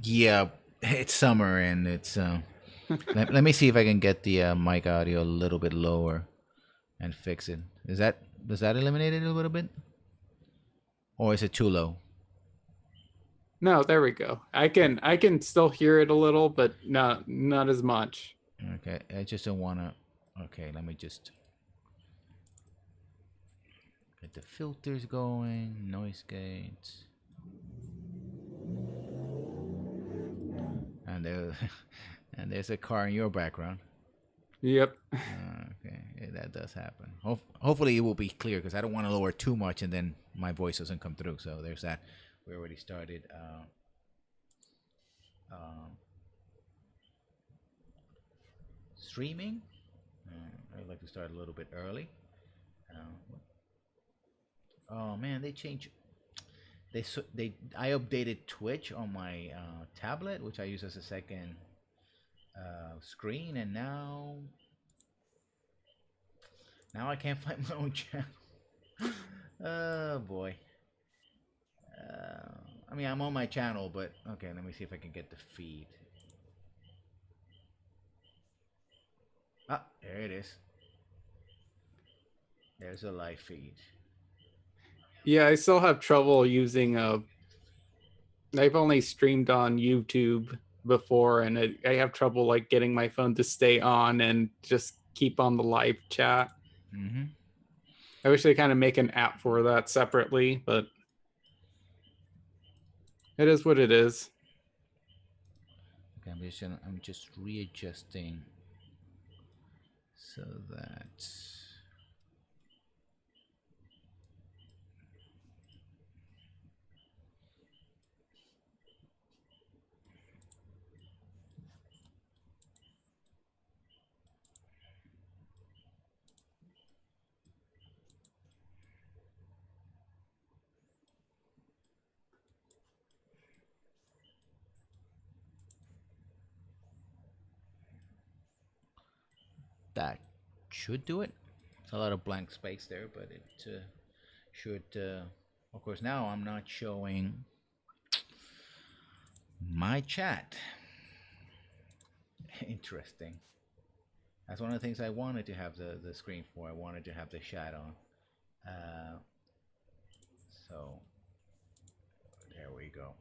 Yeah, it's summer and it's. Let me see if I can get the mic audio a little bit lower and fix it. Does that eliminate it a little bit, or is it too low? No, there we go. I can still hear it a little, but not as much. Okay, I just don't wanna. Okay, let me just get the filters going. Noise gates, and there, and there's a car in your background. Yep. Okay, yeah, that does happen. Hopefully, it will be clear because I don't want to lower too much and then my voice doesn't come through. So there's that. We already started uh, streaming. I'd like to start a little bit early. Oh man, they changed. They I updated Twitch on my tablet, which I use as a second screen, and now I can't find my own channel. Oh boy. I mean, I'm on my channel, but okay. Let me see if I can get the feed. Ah, there it is. There's a live feed. Yeah, I still have trouble using I've only streamed on YouTube before, and I have trouble like getting my phone to stay on and just keep on the live chat. Mm-hmm. I wish they kind of make an app for that separately, but it is what it is. Okay, I'm just readjusting so that that should do it. It's a lot of blank space there, but it should. Of course, now I'm not showing my chat. Interesting. That's one of the things I wanted to have the screen for. I wanted to have the chat on. Uh, so there we go.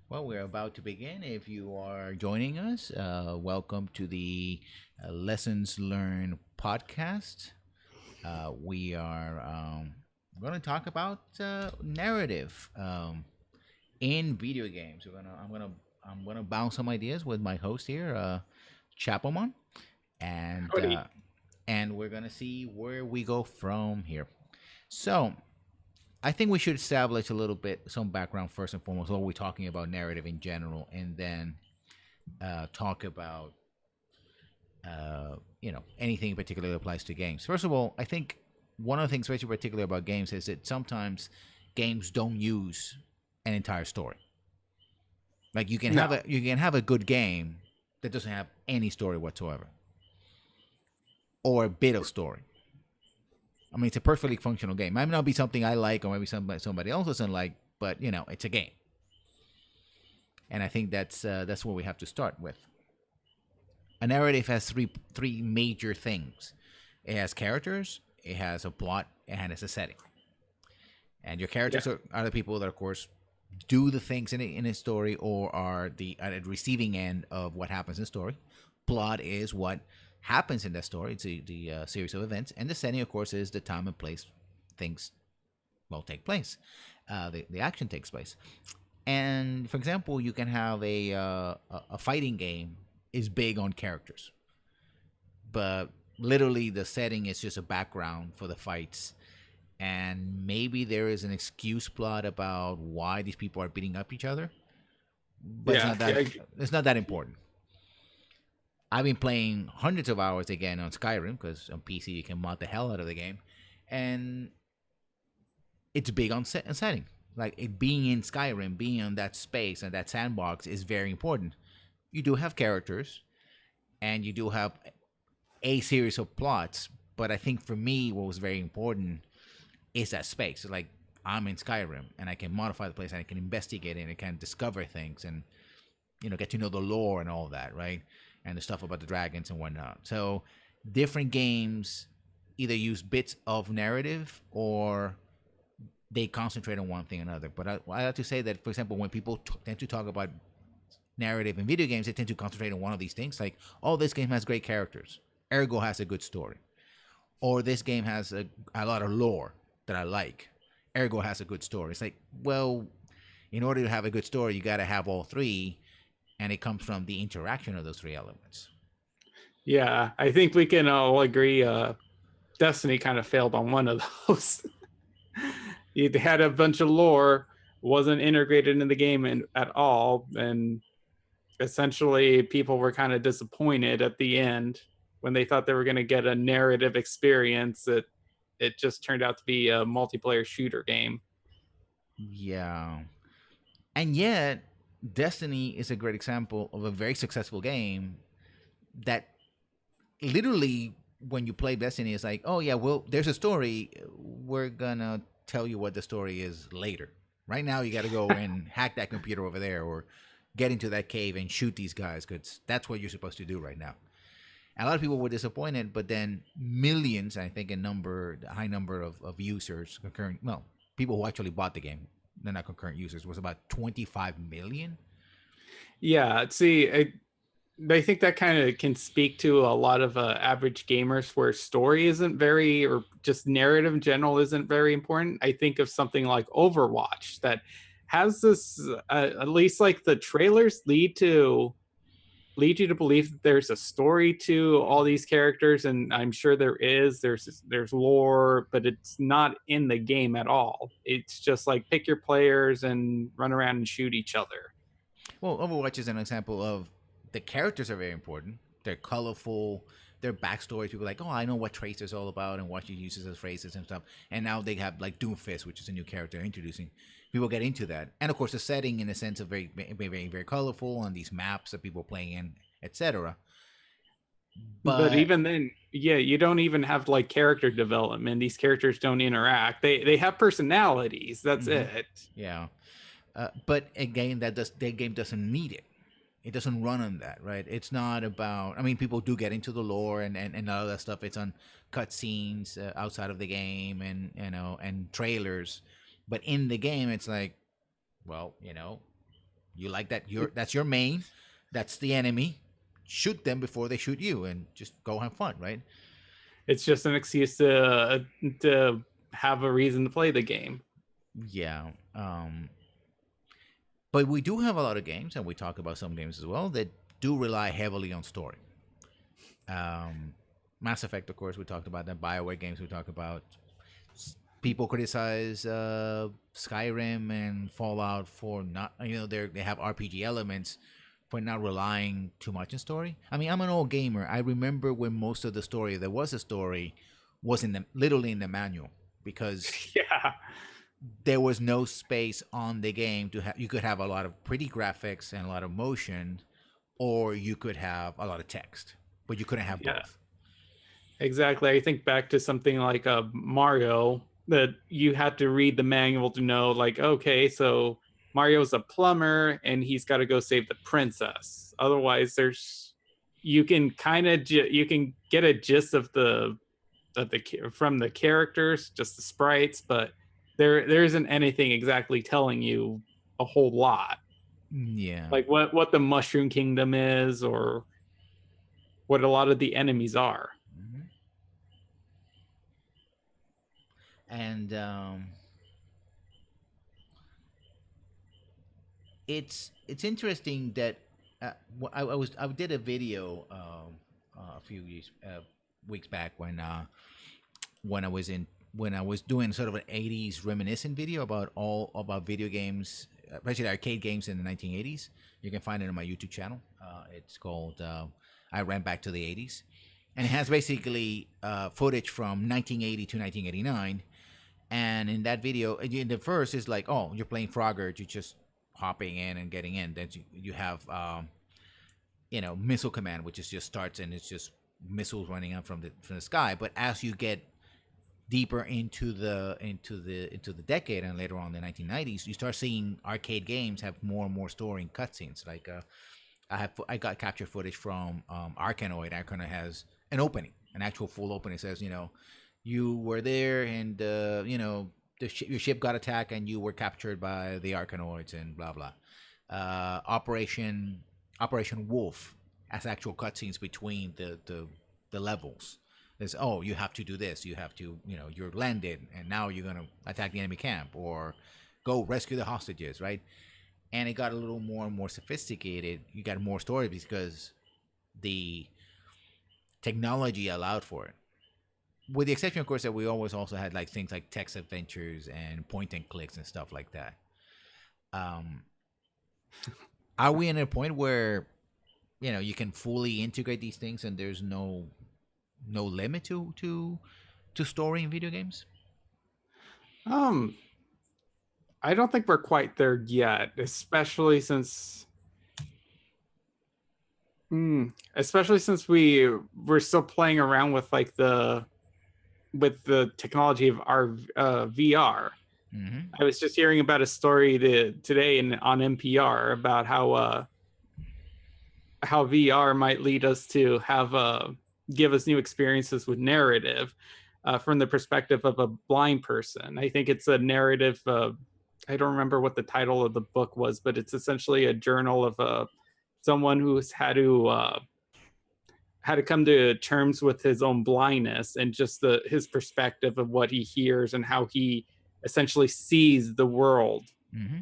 Well, we're about to begin. If you are joining us, welcome to the Lessons Learned podcast. We are going to talk about narrative in video games. I'm gonna bounce some ideas with my host here, Chapelman, and Howdy. we're gonna see where we go from here. So, I think we should establish a little bit some background first and foremost. What we're talking about narrative in general, and then talk about anything particular that applies to games. First of all, I think one of the things very particular about games is that sometimes games don't use an entire story. Like No. you can have a good game that doesn't have any story whatsoever, or a bit of story. I mean, it's a perfectly functional game. Might not be something I like, or maybe somebody else doesn't like, but it's a game. And I think that's where we have to start with. A narrative has three major things. It has characters, it has a plot, and it's a setting. And your Yeah. characters are the people that, of course, do the things in a story or are the at the receiving end of what happens in the story. Plot is what happens in that story. It's the series of events, and the setting, of course, is the time and place things will take place. The action takes place. And for example, you can have a fighting game is big on characters, but literally the setting is just a background for the fights, and maybe there is an excuse plot about why these people are beating up each other, but Yeah. Yeah. it's not that important. I've been playing hundreds of hours again on Skyrim because on PC you can mod the hell out of the game, and it's big on setting. Like it being in Skyrim, being on that space and that sandbox is very important. You do have characters, and you do have a series of plots. But I think for me, what was very important is that space. So like I'm in Skyrim, and I can modify the place, and I can investigate it, and I can discover things, and get to know the lore and all that, right? And the stuff about the dragons and whatnot. So different games either use bits of narrative or they concentrate on one thing or another. But I have to say that, for example, when people tend to talk about narrative in video games, they tend to concentrate on one of these things. Like, oh, this game has great characters, ergo has a good story. Or this game has a lot of lore that I like, ergo has a good story. It's like, well, in order to have a good story, you got to have all three, and it comes from the interaction of those three elements. Yeah, I think we can all agree Destiny kind of failed on one of those. It had a bunch of lore, wasn't integrated in the game at all, and essentially people were kind of disappointed at the end when they thought they were going to get a narrative experience. It just turned out to be a multiplayer shooter game. Yeah. And yet, Destiny is a great example of a very successful game that literally, when you play Destiny, it's like, oh, yeah, well, there's a story. We're going to tell you what the story is later. Right now, you got to go and hack that computer over there or get into that cave and shoot these guys because that's what you're supposed to do right now. And a lot of people were disappointed, but then millions, I think, a high number of users, concurrent, well, people who actually bought the game, they're not concurrent users, was about 25 million. Yeah, see, I think that kind of can speak to a lot of average gamers where story isn't very, or just narrative in general isn't very important. I think of something like Overwatch that has this, at least like the trailers lead you to believe that there's a story to all these characters, and I'm sure there's lore, but it's not in the game at all. It's just like pick your players and run around and shoot each other. Well, Overwatch is an example of the characters are very important. They're colorful. Their backstories, people are like, oh, I know what Tracer's all about and what she uses as phrases and stuff. And now they have like Doomfist, which is a new character introducing. People get into that, and of course, the setting, in a sense, of very colorful on these maps that people are playing in, etc. But But even then, yeah, you don't even have like character development. These characters don't interact. They have personalities. That's mhm, it. yeah, but again, that game doesn't need it. It doesn't run on that, right? It's not about. I mean, people do get into the lore and all that stuff. It's on cutscenes outside of the game, and and trailers. But in the game, it's like, well, you like that. That's your main. That's the enemy. Shoot them before they shoot you, and just go have fun, right? It's just an excuse to have a reason to play the game. Yeah. But we do have a lot of games, and we talk about some games as well that do rely heavily on story. Um, Mass Effect, of course, we talked about that. BioWare games, we talked about. People criticize Skyrim and Fallout for not, they have RPG elements, for not relying too much on story. I mean, I'm an old gamer. I remember when most of the story, there was a story, was literally in the manual, because Yeah, there was no space on the game to have. You could have a lot of pretty graphics and a lot of motion, or you could have a lot of text, but you couldn't have yeah, both. exactly. I think back to something like Mario, that you had to read the manual to know, like, okay, so Mario's a plumber and he's got to go save the princess. Otherwise, you can kind of you can get a gist of the from the characters, just the sprites, but there isn't anything exactly telling you a whole lot, Yeah. like what the Mushroom Kingdom is or what a lot of the enemies are. Mhm. And it's interesting that I did a video a few weeks back when I was in when I was doing sort of an 80s reminiscent video about all about video games, especially arcade games in the 1980s. You can find it on my YouTube channel. It's called I Ran Back to the 80s, and it has basically footage from 1980 to 1989. And in that video, in the first is like, oh, you're playing Frogger, you're just hopping in and getting in. Then you have Missile Command, which is just starts and it's just missiles running out from the sky. But as you get deeper into the decade and later on in the 1990s, you start seeing arcade games have more and more story and cutscenes. Like I got capture footage from Arkanoid. Arkanoid has an opening, an actual full opening. It says, you were there and your ship got attacked and you were captured by the Arkanoids and blah blah. Operation Wolf has actual cutscenes between the levels. There's, oh, you have to do this. You have to, you're landed and now you're gonna attack the enemy camp or go rescue the hostages, right? And it got a little more and more sophisticated. You got more story because the technology allowed for it. With the exception, of course, that we always also had like things like text adventures and point and clicks and stuff like that. Are we in a point where you can fully integrate these things and there's no limit to story in video games? I don't think we're quite there yet, especially since we're still playing around with like the technology of our VR. Mm-hmm. I was just hearing about a story today on NPR about how VR might lead us to have give us new experiences with narrative from the perspective of a blind person. I think it's a narrative. I don't remember what the title of the book was, but it's essentially a journal of someone who's had to come to terms with his own blindness and just his perspective of what he hears and how he essentially sees the world. Mm-hmm.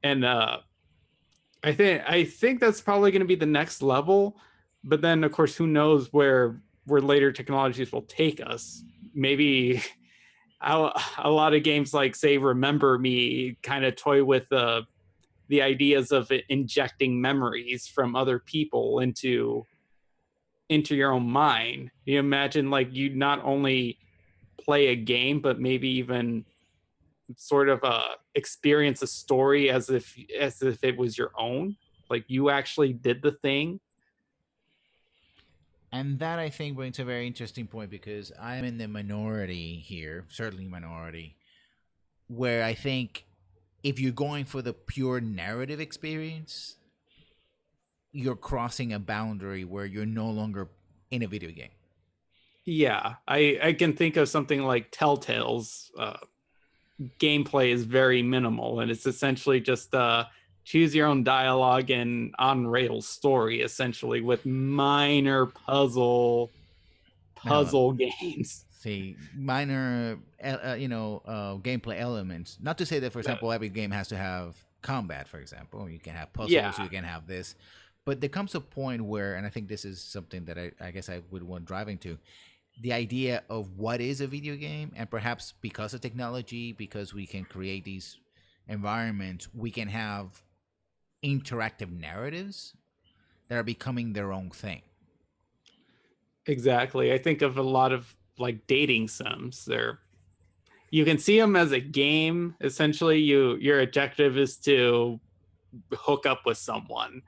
And I think that's probably going to be the next level. But then, of course, who knows where later technologies will take us? Maybe a lot of games like, say, Remember Me kind of toy with the ideas of injecting memories from other people into your own mind. You imagine like you not only play a game, but maybe even sort of experience a story as if it was your own. Like you actually did the thing. And that, I think, brings a very interesting point because I'm in the minority here, certainly minority, where I think if you're going for the pure narrative experience, you're crossing a boundary where you're no longer in a video game. Yeah, I can think of something like Telltale's gameplay is very minimal, and it's essentially just choose your own dialogue and on rails story, essentially, with minor puzzle games. See, minor, gameplay elements. Not to say that, for example, every game has to have combat. For example, you can have puzzles, you can have this, but there comes a point where, and I think this is something that I guess I would want driving to, the idea of what is a video game, and perhaps because of technology, because we can create these environments, we can have interactive narratives that are becoming their own thing. Exactly. I think of a lot of like dating sims. You can see them as a game. Essentially, your objective is to hook up with someone,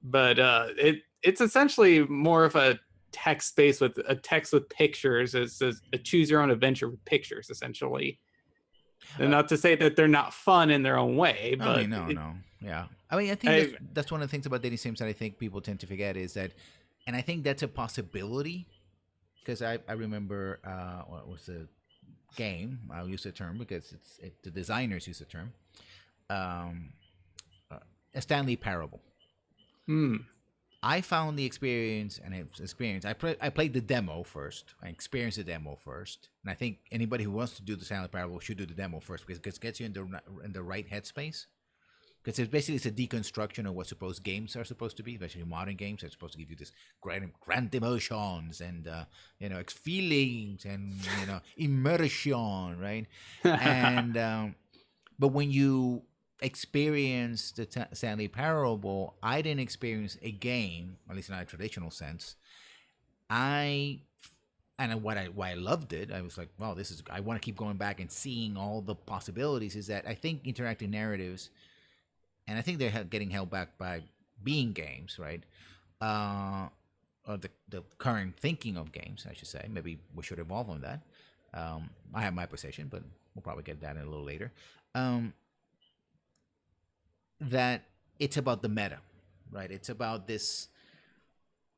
but it's essentially more of a text space with a text with pictures. It's a choose your own adventure with pictures, essentially. And not to say that they're not fun in their own way, but I mean, no. Yeah. I mean, I think that's one of the things about dating sims that I think people tend to forget is that, and I think that's a possibility, because I remember what was the game? I'll use the term because the designers use the term. A Stanley Parable. I found the experience, and I played the demo first. I experienced the demo first, and I think anybody who wants to do the Stanley Parable should do the demo first because it gets you in the right headspace. Because it's a deconstruction of what games are supposed to be, especially modern games. They're supposed to give you this grand emotions and feelings and immersion, right? And but when you experience the Stanley Parable, I didn't experience a game, at least in a traditional sense. Why I loved it, I was like, wow, I want to keep going back and seeing all the possibilities. Is that I think interactive narratives, and I think they're getting held back by being games, right? Or the current thinking of games, I should say. Maybe we should evolve on that. I have my position, but we'll probably get that in a little later. Um, that it's about the meta, right? It's about this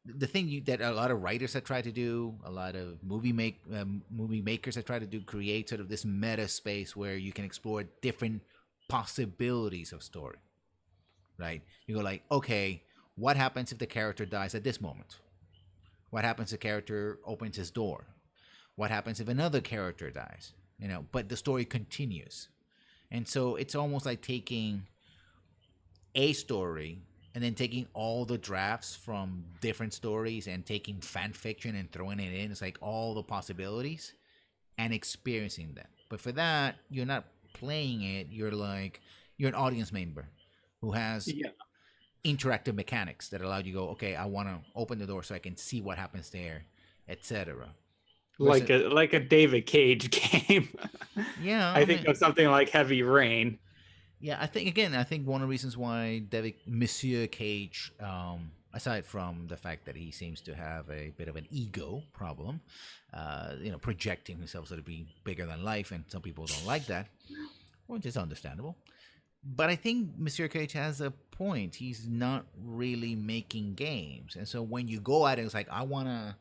the thing that a lot of writers have tried to do, a lot of movie makers have tried to do, create sort of this meta space where you can explore different possibilities of story, right? You go like, okay, what happens if the character dies at this moment? What happens if the character opens his door? What happens if another character dies? But the story continues. And so it's almost like taking a story and then taking all the drafts from different stories and taking fan fiction and throwing it in. It's like all the possibilities and experiencing them. But for that, you're not playing it. You're an audience member who has Yeah. interactive mechanics that allow you to go, okay, I want to open the door so I can see what happens there, etc. Like a David Cage game. Yeah, I I think mean, of something like Heavy Rain. yeah, I think one of the reasons why David Monsieur Cage, aside from the fact that he seems to have a bit of an ego problem, projecting himself to be bigger than life, and some people don't like that, which is understandable. But I think Monsieur Cage has a point. He's not really making games, and so when you go at it, it's like I want to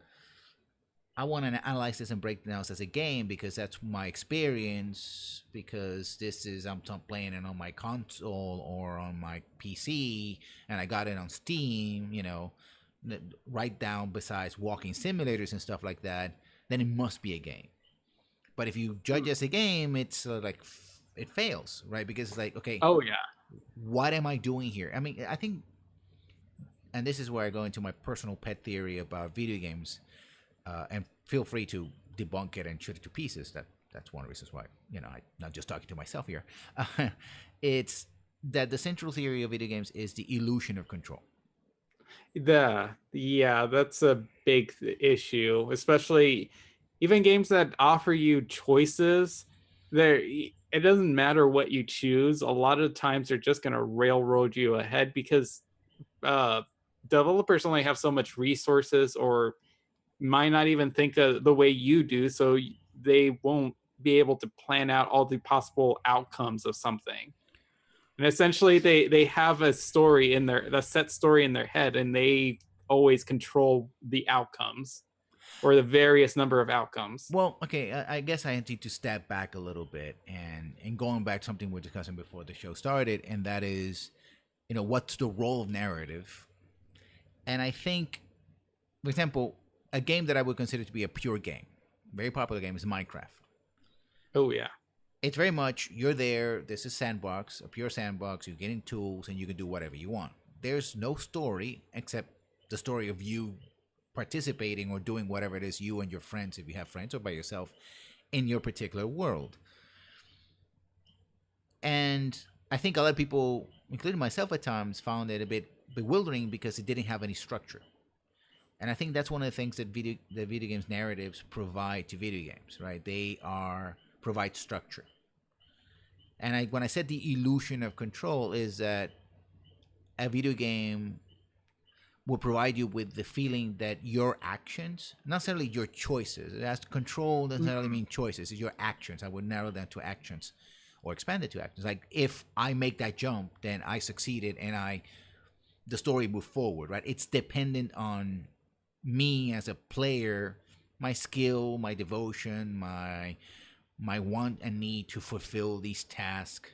analyze this and break it down as a game because that's my experience. Because this is I'm playing it on my console or on my PC, and I got it on Steam. Right down besides walking simulators and stuff like that. Then it must be a game. But if you judge as a game, it's it fails, right? Because it's like, okay, Oh yeah. what am I doing here? I mean, I think, and this is where I go into my personal pet theory about video games, and feel free to debunk it and shoot it to pieces. That's one of the reasons why I'm not just talking to myself here. It's that the central theory of video games is the illusion of control. Yeah, that's a big issue, especially even games that offer you choices. It doesn't matter what you choose. A lot of times they're just going to railroad you ahead because uh, developers only have so much resources, or might not even think the way you do, so they won't be able to plan out all the possible outcomes of something. And essentially they have a set story in their head, and they always control the outcomes, or the various number of outcomes. Well, okay, I guess I need to step back a little bit and going back to something we were discussing before the show started, and that is, what's the role of narrative? And I think, for example, a game that I would consider to be a pure game, very popular game, is Minecraft. Oh yeah. It's very much you're there. This is sandbox, a pure sandbox. You're getting tools, and you can do whatever you want. There's no story except the story of you participating or doing whatever it is you and your friends, if you have friends, or by yourself, in your particular world. And I think a lot of people, including myself at times, found it a bit bewildering because it didn't have any structure. And I think that's one of the things that video games narratives provide to video games, right? Provide structure. And when I said the illusion of control, is that a video game will provide you with the feeling that your actions, not necessarily your choices, it has control doesn't necessarily mean choices, it's your actions. I would narrow that to actions or expand it to actions. Like if I make that jump, then I succeeded and the story moved forward, right? It's dependent on me as a player, my skill, my devotion, my want and need to fulfill these tasks,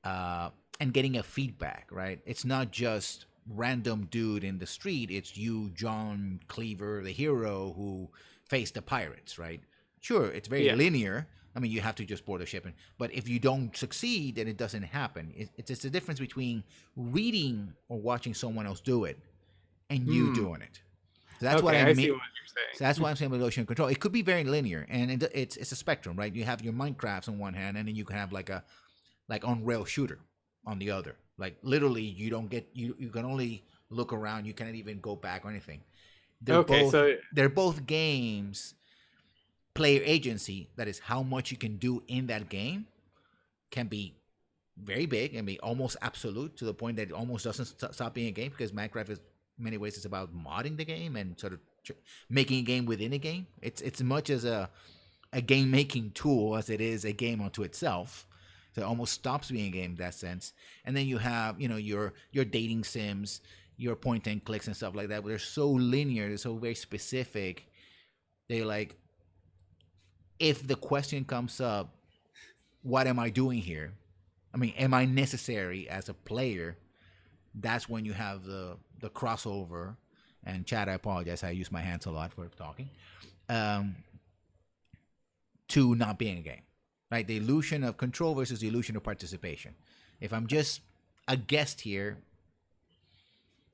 and getting a feedback, right? It's not just random dude in the street. It's you, John Cleaver, the hero who faced the pirates, right? Sure, it's very linear. I mean, you have to just board a ship, but if you don't succeed, then it doesn't happen. It's the difference between reading or watching someone else do it and you doing it. So that's what I mean. See what you're saying. So that's why I'm saying illusion control. It could be very linear, and it's a spectrum, right? You have your Minecrafts on one hand, and then you can have like on rail shooter on the other. Like literally, you don't get you can only look around. You cannot even go back or anything. They're both games. Player agency, that is how much you can do in that game, can be very big. I mean, almost absolute to the point that it almost doesn't stop being a game because Minecraft is in many ways it's about modding the game and sort of making a game within a game. It's much as a game making tool as it is a game unto itself. So it almost stops being a game in that sense. And then you have, your dating sims, your point and clicks and stuff like that. But they're so linear, they're so very specific. They're like, if the question comes up, what am I doing here? I mean, am I necessary as a player? That's when you have the crossover. And Chad, I apologize, I use my hands a lot for talking. Um, to not being a game, right? The illusion of control versus the illusion of participation. If I'm just a guest here,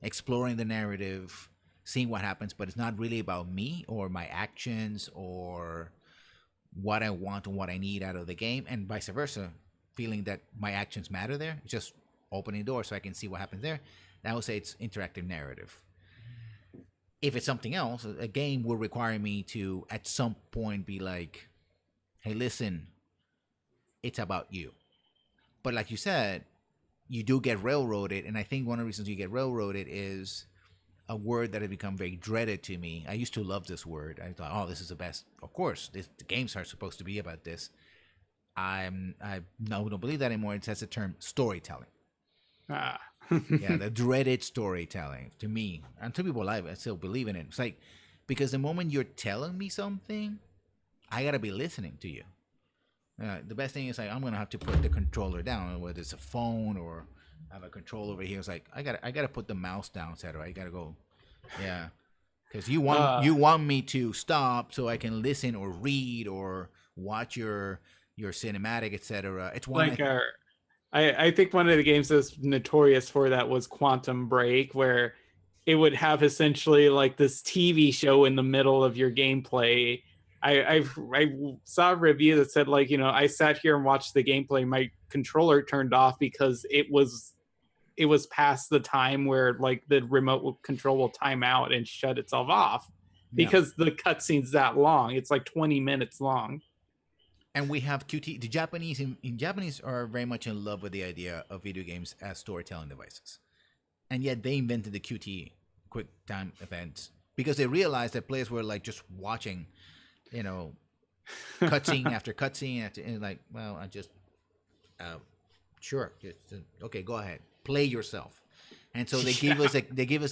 exploring the narrative, seeing what happens, but it's not really about me or my actions or what I want and what I need out of the game, and vice versa, feeling that my actions matter there, just opening doors so I can see what happens there, I would say it's interactive narrative. If it's something else, a game will require me to, at some point, be like, hey, listen, it's about you. But like you said, you do get railroaded, and I think one of the reasons you get railroaded is a word that has become very dreaded to me. I used to love this word. I thought, oh, this is the best. Of course, the games are supposed to be about this. I don't believe that anymore. It has the term storytelling. Ah. Yeah, the dreaded storytelling to me. And to people alive, I still believe in it. It's like, because the moment you're telling me something, I gotta be listening to you. The best thing is like I'm gonna have to put the controller down, whether it's a phone or I have a controller over here. It's like I gotta put the mouse down, etc. I gotta go, yeah, because you want me to stop so I can listen or read or watch your cinematic, etc. It's one like our I think one of the games that's notorious for that was Quantum Break, where it would have essentially like this TV show in the middle of your gameplay. I saw a review that said, like, I sat here and watched the gameplay. My controller turned off because it was past the time where like the remote control will time out and shut itself off yeah. because the cutscene's that long. It's like 20 minutes long. And we have QT. The Japanese in Japanese are very much in love with the idea of video games as storytelling devices, and yet they invented the QTE, quick time events, because they realized that players were like just watching, you know, cutscene after cutscene after, and like, well, I just, sure, just, okay, go ahead, play yourself, and so they give us a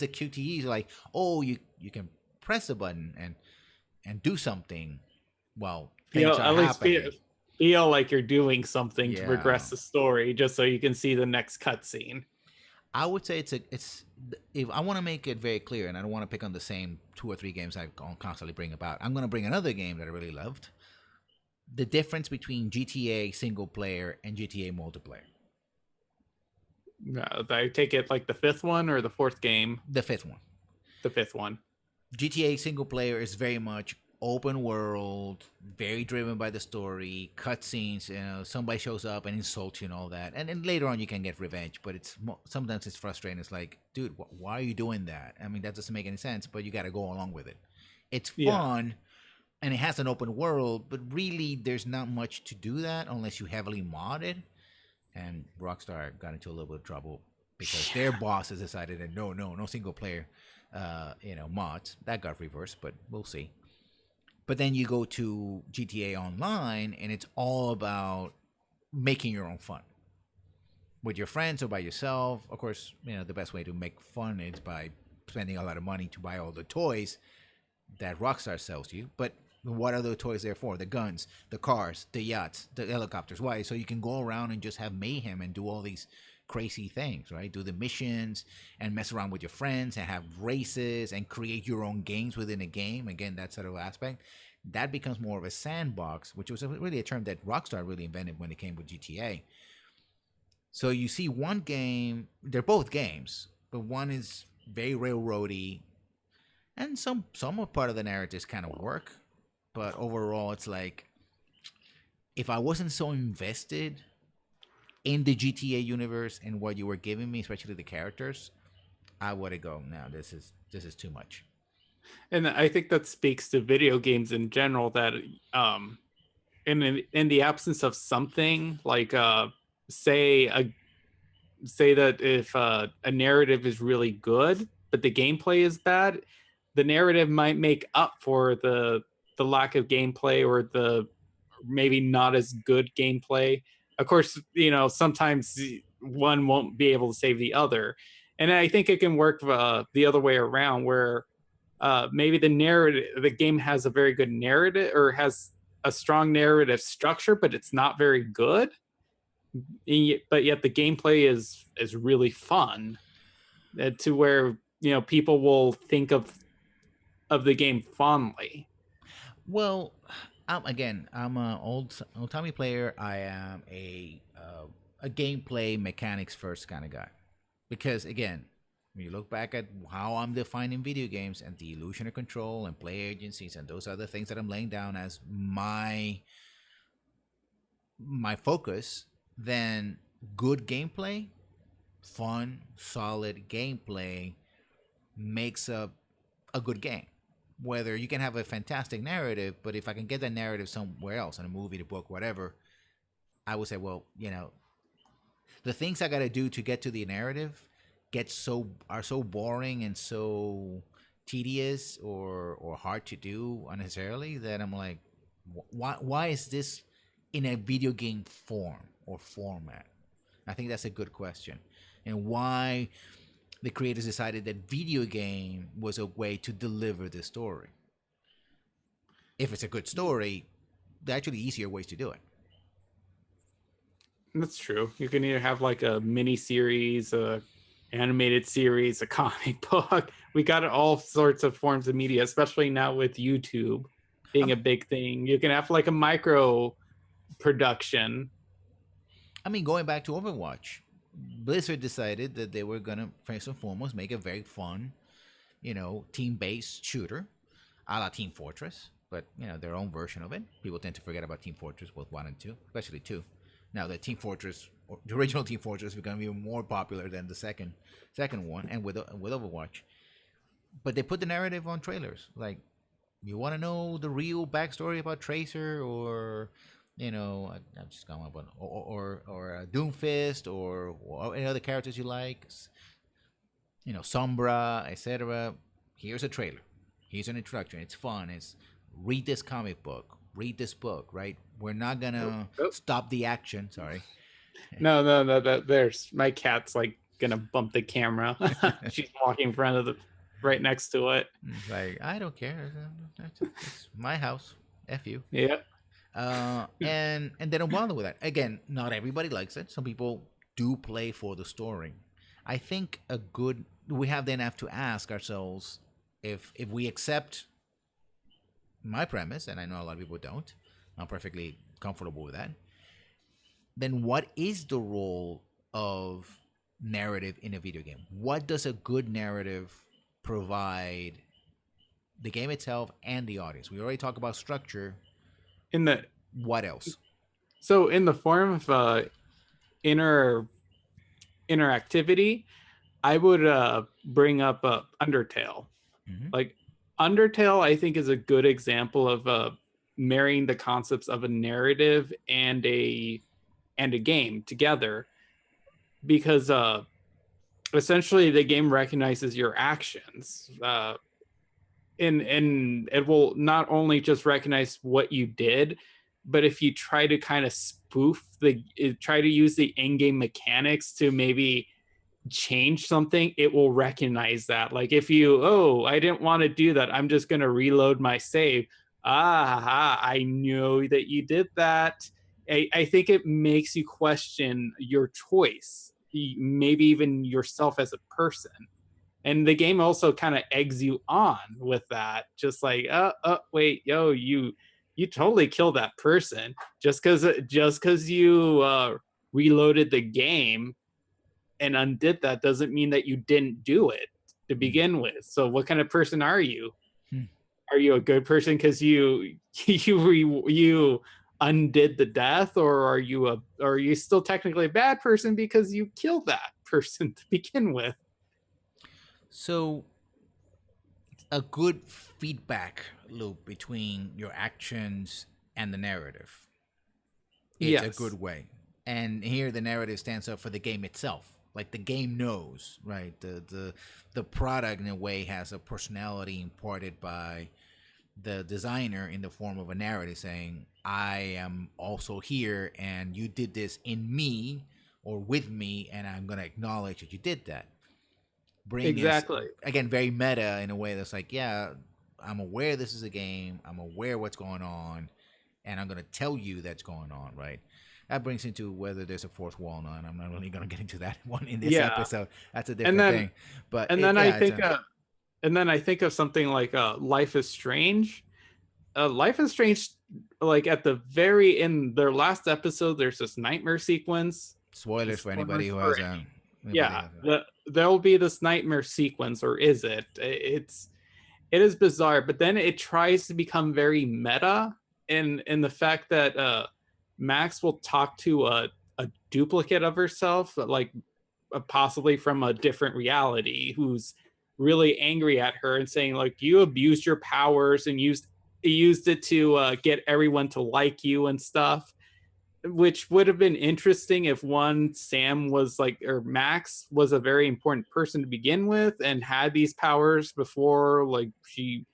QTEs like, oh, you can press a button and do something. Well, things are At least happening. feel like you're doing something to Yeah. progress the story, just so you can see the next cutscene. I would say it's if I want to make it very clear, and I don't want to pick on the same two or three games I constantly bring about. I'm going to bring another game that I really loved. The difference between GTA single player and GTA multiplayer. I take it like the fifth one or the fourth game. The fifth one. The fifth one. GTA single player is very much open world, very driven by the story, cutscenes. Somebody shows up and insults you and all that, and then later on you can get revenge. But sometimes it's frustrating. It's like, dude, why are you doing that? I mean, that doesn't make any sense. But you got to go along with it. It's fun, and it has an open world, but really there's not much to do that unless you heavily mod it. And Rockstar got into a little bit of trouble because their bosses decided that no single player, mods. That got reversed, but we'll see. But then you go to GTA Online, and it's all about making your own fun with your friends or by yourself. Of course, the best way to make fun is by spending a lot of money to buy all the toys that Rockstar sells you. But what are the toys there for? The guns, the cars, the yachts, the helicopters. Why? So you can go around and just have mayhem and do all these crazy things, right? Do the missions and mess around with your friends and have races and create your own games within a game. Again, that sort of aspect. That becomes more of a sandbox, which was really a term that Rockstar really invented when it came with GTA. So you see one game, they're both games, but one is very railroady, and some part of the narratives kind of work, but overall it's like, if I wasn't so invested in the GTA universe and what you were giving me, especially the characters, I would have go, no, this is too much. And I think that speaks to video games in general, that in the absence of something like say a say that if a narrative is really good but the gameplay is bad, the narrative might make up for the lack of gameplay or the maybe not as good gameplay. Of course, sometimes one won't be able to save the other, and I think it can work the other way around, where maybe the game has a very good narrative or has a strong narrative structure, but it's not very good. But yet the gameplay is really fun, to where people will think of the game fondly. Well, I'm an old timey player. I am a gameplay mechanics first kind of guy, because again, when you look back at how I'm defining video games and the illusion of control and play agencies and those other things that I'm laying down as my focus, then good gameplay, fun, solid gameplay makes up a good game. Whether you can have a fantastic narrative, but if I can get that narrative somewhere else, in a movie, the book, whatever, I would say, well, the things I got to do to get to the narrative are so boring and so tedious or hard to do unnecessarily, that I'm like, why is this in a video game form or format? I think that's a good question, and why the creators decided that video game was a way to deliver the story. If it's a good story, there are actually easier ways to do it. That's true. You can either have like a mini series, a animated series, a comic book. We got all sorts of forms of media, especially now with YouTube being Um, a big thing. You can have like a micro production. I mean, going back to Overwatch, Blizzard decided that they were gonna first and foremost make a very fun, team-based shooter, a la Team Fortress, but their own version of it. People tend to forget about Team Fortress, both one and two, especially two. Now the Team Fortress, or the original Team Fortress, become even more popular than the second one, and with Overwatch. But they put the narrative on trailers. Like, you want to know the real backstory about Tracer, or I'm just going up on, or Doomfist, or any other characters you like, Sombra, etc. Here's a trailer. Here's an introduction. It's fun. It's read this comic book. Read this book. Right? We're not gonna stop the action. Sorry. No. There's my cat's like gonna bump the camera. She's walking in front of the right next to it. Like, I don't care. It's my house. F you. Yeah. And they don't bother with that. Again, not everybody likes it. Some people do play for the story. I think we have to ask ourselves, if we accept my premise, and I know a lot of people don't. I'm perfectly comfortable with that. Then what is the role of narrative in a video game? What does a good narrative provide the game itself and the audience? We already talked about structure. In the What else? So in the form of inner interactivity, I would bring up Undertale. Mm-hmm. Like, Undertale, I think, is a good example of marrying the concepts of a narrative and a game together, because essentially the game recognizes your actions, and it will not only just recognize what you did, but if you try to kind of try to use the in-game mechanics to maybe change something, it will recognize that. Like, if I didn't want to do that, I'm just going to reload my save. I know that you did that. I think it makes you question your choice, maybe even yourself as a person. And the game also kind of eggs you on with that, just like, wait, you totally killed that person just because you reloaded the game and undid that doesn't mean that you didn't do it to begin with. So what kind of person are you? Are you a good person because you undid the death, or are you still technically a bad person because you killed that person to begin with? So, a good feedback loop between your actions and the narrative. It's a Yes. good way. And here the narrative stands up for the game itself. Like the game knows, right? The product in a way has a personality imparted by the designer in the form of a narrative saying, I am also here and you did this in me or with me, and I'm gonna acknowledge that you did that. Bring is Exactly. again very meta in a way that's like, yeah, I'm aware this is a game, I'm aware what's going on, and I'm gonna tell you that's going on, right? That brings into whether there's a fourth wall or not. I'm not really gonna get into that one in this Yeah. episode. That's a And different then thing. But and it, then I yeah, it's think a and then I think of something like Life is Strange. Life is Strange, like at the very in their last episode, there's this nightmare sequence. spoilers for anybody Spoilers who for has anybody yeah, has there'll be this nightmare sequence, or is it? It is bizarre, but then it tries to become very meta in the fact that Max will talk to a duplicate of herself, like possibly from a different reality, who's really angry at her and saying like, you abused your powers and used it to get everyone to like you and stuff, which would have been interesting if one Sam was like, or Max was a very important person to begin with and had these powers before, like she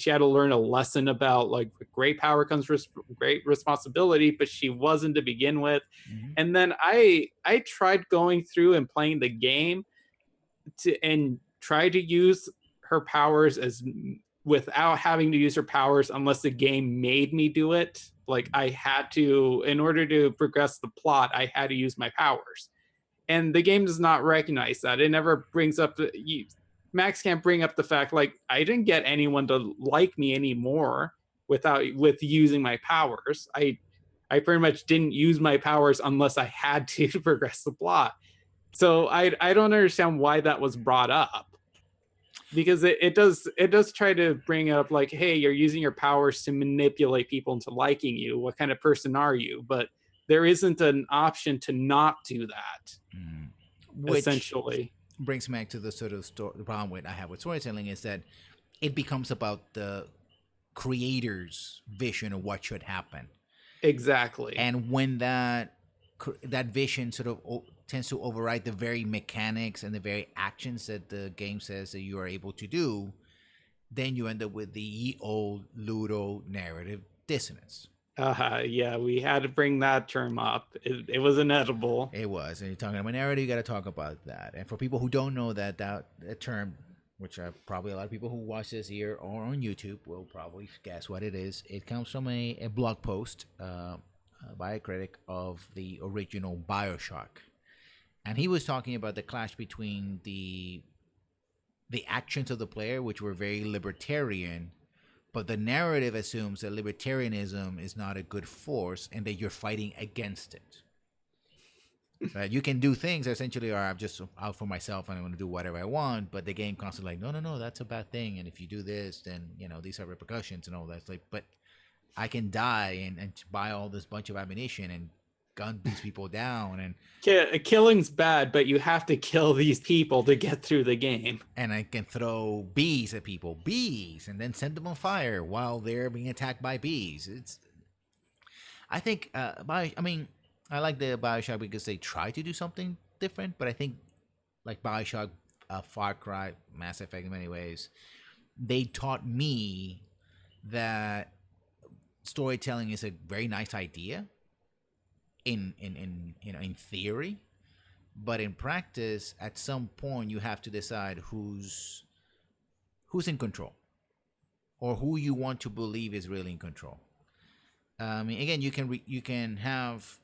had to learn a lesson about like great power comes with great responsibility, but she wasn't to begin with. mm-hmm. And then I tried going through and playing the game and try to use her powers as without having to use her powers unless the game made me do it. Like I had to, in order to progress the plot, I had to use my powers. And the game does not recognize that. It never brings up Max can't bring up the fact like I didn't get anyone to like me anymore with using my powers. I pretty much didn't use my powers unless I had to progress the plot. So I don't understand why that was brought up, because it does try to bring up like, hey, you're using your powers to manipulate people into liking you. What kind of person are you? But there isn't an option to not do that. Which Essentially, brings me back to the sort of the problem with I have with storytelling is that it becomes about the creator's vision of what should happen, exactly. and when that vision sort of tends to override the very mechanics and the very actions that the game says that you are able to do, then you end up with the old ludo narrative dissonance. Yeah, we had to bring that term up. It was inedible. It was, and you're talking about narrative, you got to talk about that. And for people who don't know that term, which are probably a lot of people who watch this here or on YouTube will probably guess what it is. It comes from a blog post by a critic of the original Bioshock, and he was talking about the clash between the actions of the player, which were very libertarian, but the narrative assumes that libertarianism is not a good force and that you're fighting against it. Right? You can do things that essentially are I'm just out for myself and I'm going to do whatever I want, but the game constantly like, no, no, no, that's a bad thing. And if you do this, then these are repercussions and all that. It's like, but I can die and buy all this bunch of ammunition and gun these people down Killing's bad, but you have to kill these people to get through the game. and I can throw bees at people, bees, and then send them on fire while they're being attacked by bees. I think, I like the Bioshock because they try to do something different, but I think like Bioshock, Far Cry, Mass Effect in many ways, they taught me that storytelling is a very nice idea in theory, but in practice, at some point you have to decide who's in control or who you want to believe is really in control. Again, you can have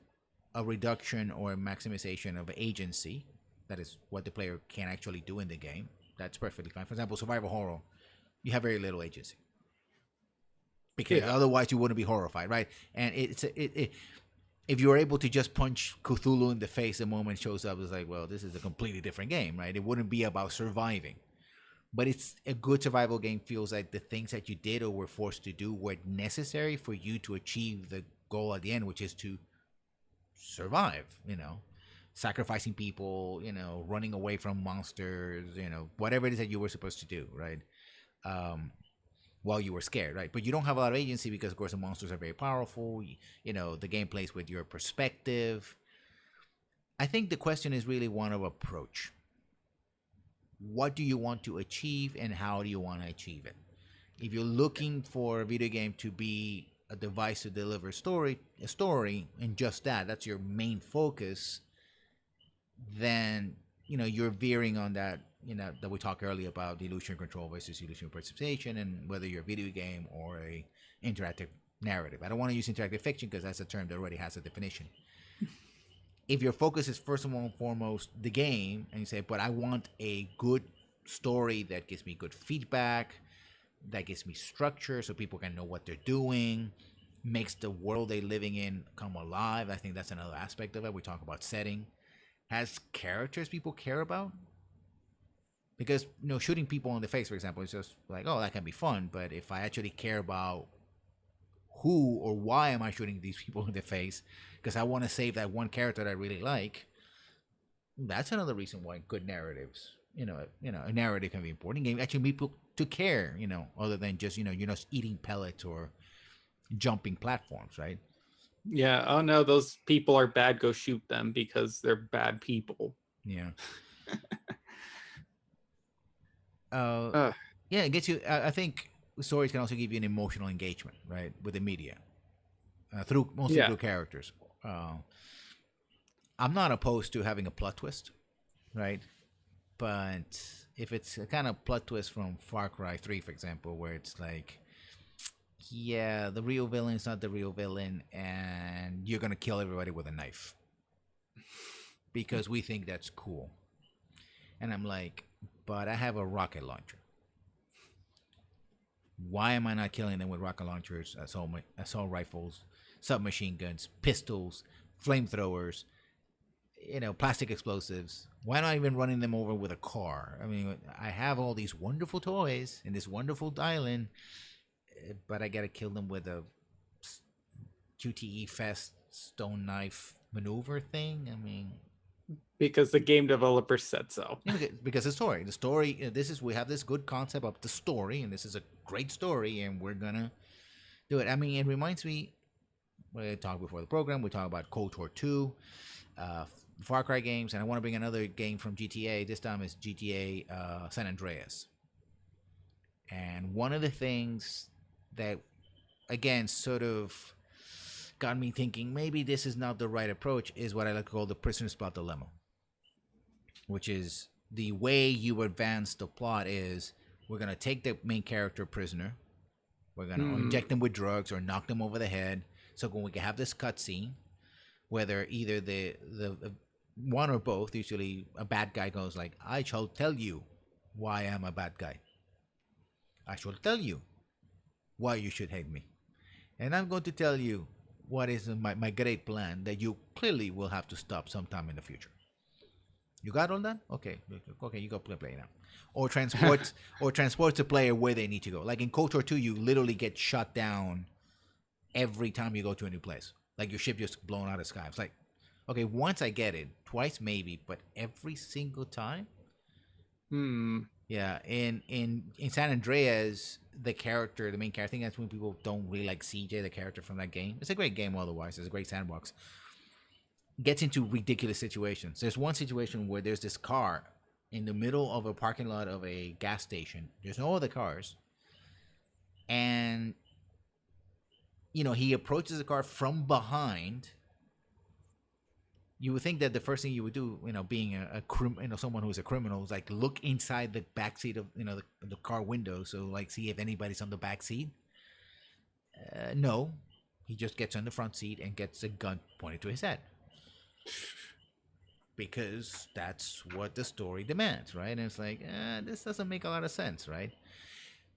a reduction or a maximization of agency. That is what the player can actually do in the game. That's perfectly fine. For example, survival horror, you have very little agency because otherwise you wouldn't be horrified, right? And if you're able to just punch Cthulhu in the face the moment it shows up, it's like, well, this is a completely different game, right? It wouldn't be about surviving. But it's a good survival game feels like the things that you did or were forced to do were necessary for you to achieve the goal at the end, which is to survive, sacrificing people, running away from monsters, whatever it is that you were supposed to do, right? While you were scared, right? But you don't have a lot of agency because, of course, the monsters are very powerful. The game plays with your perspective. I think the question is really one of approach. What do you want to achieve, and how do you want to achieve it? If you're looking for a video game to be a device to deliver a story, and just that's your main focus, then you're veering on that. That we talked earlier about the illusion control versus illusion participation, and whether you're a video game or a interactive narrative. I don't want to use interactive fiction because that's a term that already has a definition. If your focus is first and foremost the game, and you say, but I want a good story that gives me good feedback, that gives me structure so people can know what they're doing, makes the world they're living in come alive. I think that's another aspect of it. We talk about setting. Has characters people care about? Because shooting people in the face, for example, is just like, oh, that can be fun. But if I actually care about who or why am I shooting these people in the face, because I want to save that one character that I really like, that's another reason why good narratives, a narrative can be important. Game actually people to care, other than just you're not eating pellets or jumping platforms, right? Yeah. Oh no, those people are bad. Go shoot them because they're bad people. Yeah. Uh, Yeah, it gets you. I think stories can also give you an emotional engagement, right, with the media, mostly yeah. through characters. I'm not opposed to having a plot twist, right? But if it's a kind of plot twist from Far Cry 3, for example, where it's like, yeah, the real villain is not the real villain, and you're gonna kill everybody with a knife because we think that's cool, and I'm like, but I have a rocket launcher. Why am I not killing them with rocket launchers, assault rifles, submachine guns, pistols, flamethrowers, plastic explosives? Why not even running them over with a car? I mean, I have all these wonderful toys in this wonderful island, but I gotta kill them with a QTE fast stone knife maneuver thing. I mean, because the game developer said so. because the story. This is we have this good concept of the story, and this is a great story, and we're gonna do it. I mean, it reminds me. We talked before the program. We talked about KOTOR 2, Far Cry games, and I want to bring another game from GTA. This time it's GTA San Andreas. And one of the things that, again, sort of got me thinking maybe this is not the right approach is what I like to call the prisoner's plot dilemma, which is the way you advance the plot is we're going to take the main character prisoner, we're going to inject them with drugs or knock them over the head, so when we can have this cutscene, whether either the one or both, usually a bad guy goes like, I shall tell you why I'm a bad guy. I shall tell you why you should hate me. And I'm going to tell you what is my great plan that you clearly will have to stop sometime in the future. You got all that? Okay, you go play now. Or transport the player where they need to go. Like in KOTOR 2, you literally get shot down every time you go to a new place. Like your ship just blown out of the sky. It's like, okay, once I get it, twice maybe, but every single time. Yeah, in San Andreas, the main character, I think that's when people don't really like CJ, the character from that game. It's a great game otherwise. It's a great sandbox. Gets into ridiculous situations. There's one situation where there's this car in the middle of a parking lot of a gas station. There's no other cars. And he approaches the car from behind. You would think that the first thing you would do, being someone who's a criminal, is like look inside the backseat of the car window, so like see if anybody's on the back seat. No, he just gets on the front seat and gets a gun pointed to his head because that's what the story demands, right? And it's like this doesn't make a lot of sense, right?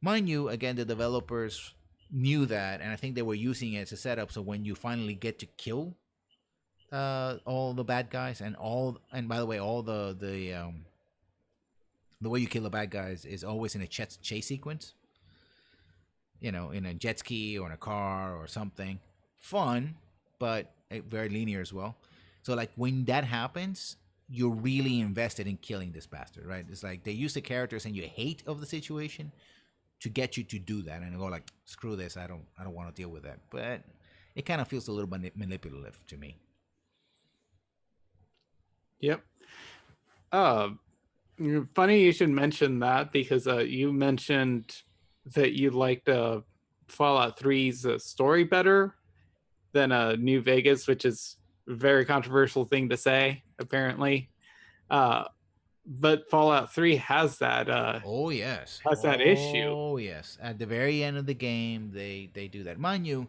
Mind you, again, the developers knew that, and I think they were using it as a setup. So when you finally get to kill all the bad guys and by the way, all the way you kill the bad guys is always in a chase sequence. In a jet ski or in a car or something. Fun, but very linear as well. So like when that happens, you're really invested in killing this bastard, right? It's like they use the characters and your hate of the situation to get you to do that, and go like, screw this, I don't want to deal with that. But it kind of feels a little manipulative to me. Yep. Uh, Funny you should mention that because you mentioned that you liked Fallout 3's story better than New Vegas, which is a very controversial thing to say, apparently. Uh, but Fallout 3 Oh yes. has that issue. Oh yes. At the very end of the game, they do that. Mind you,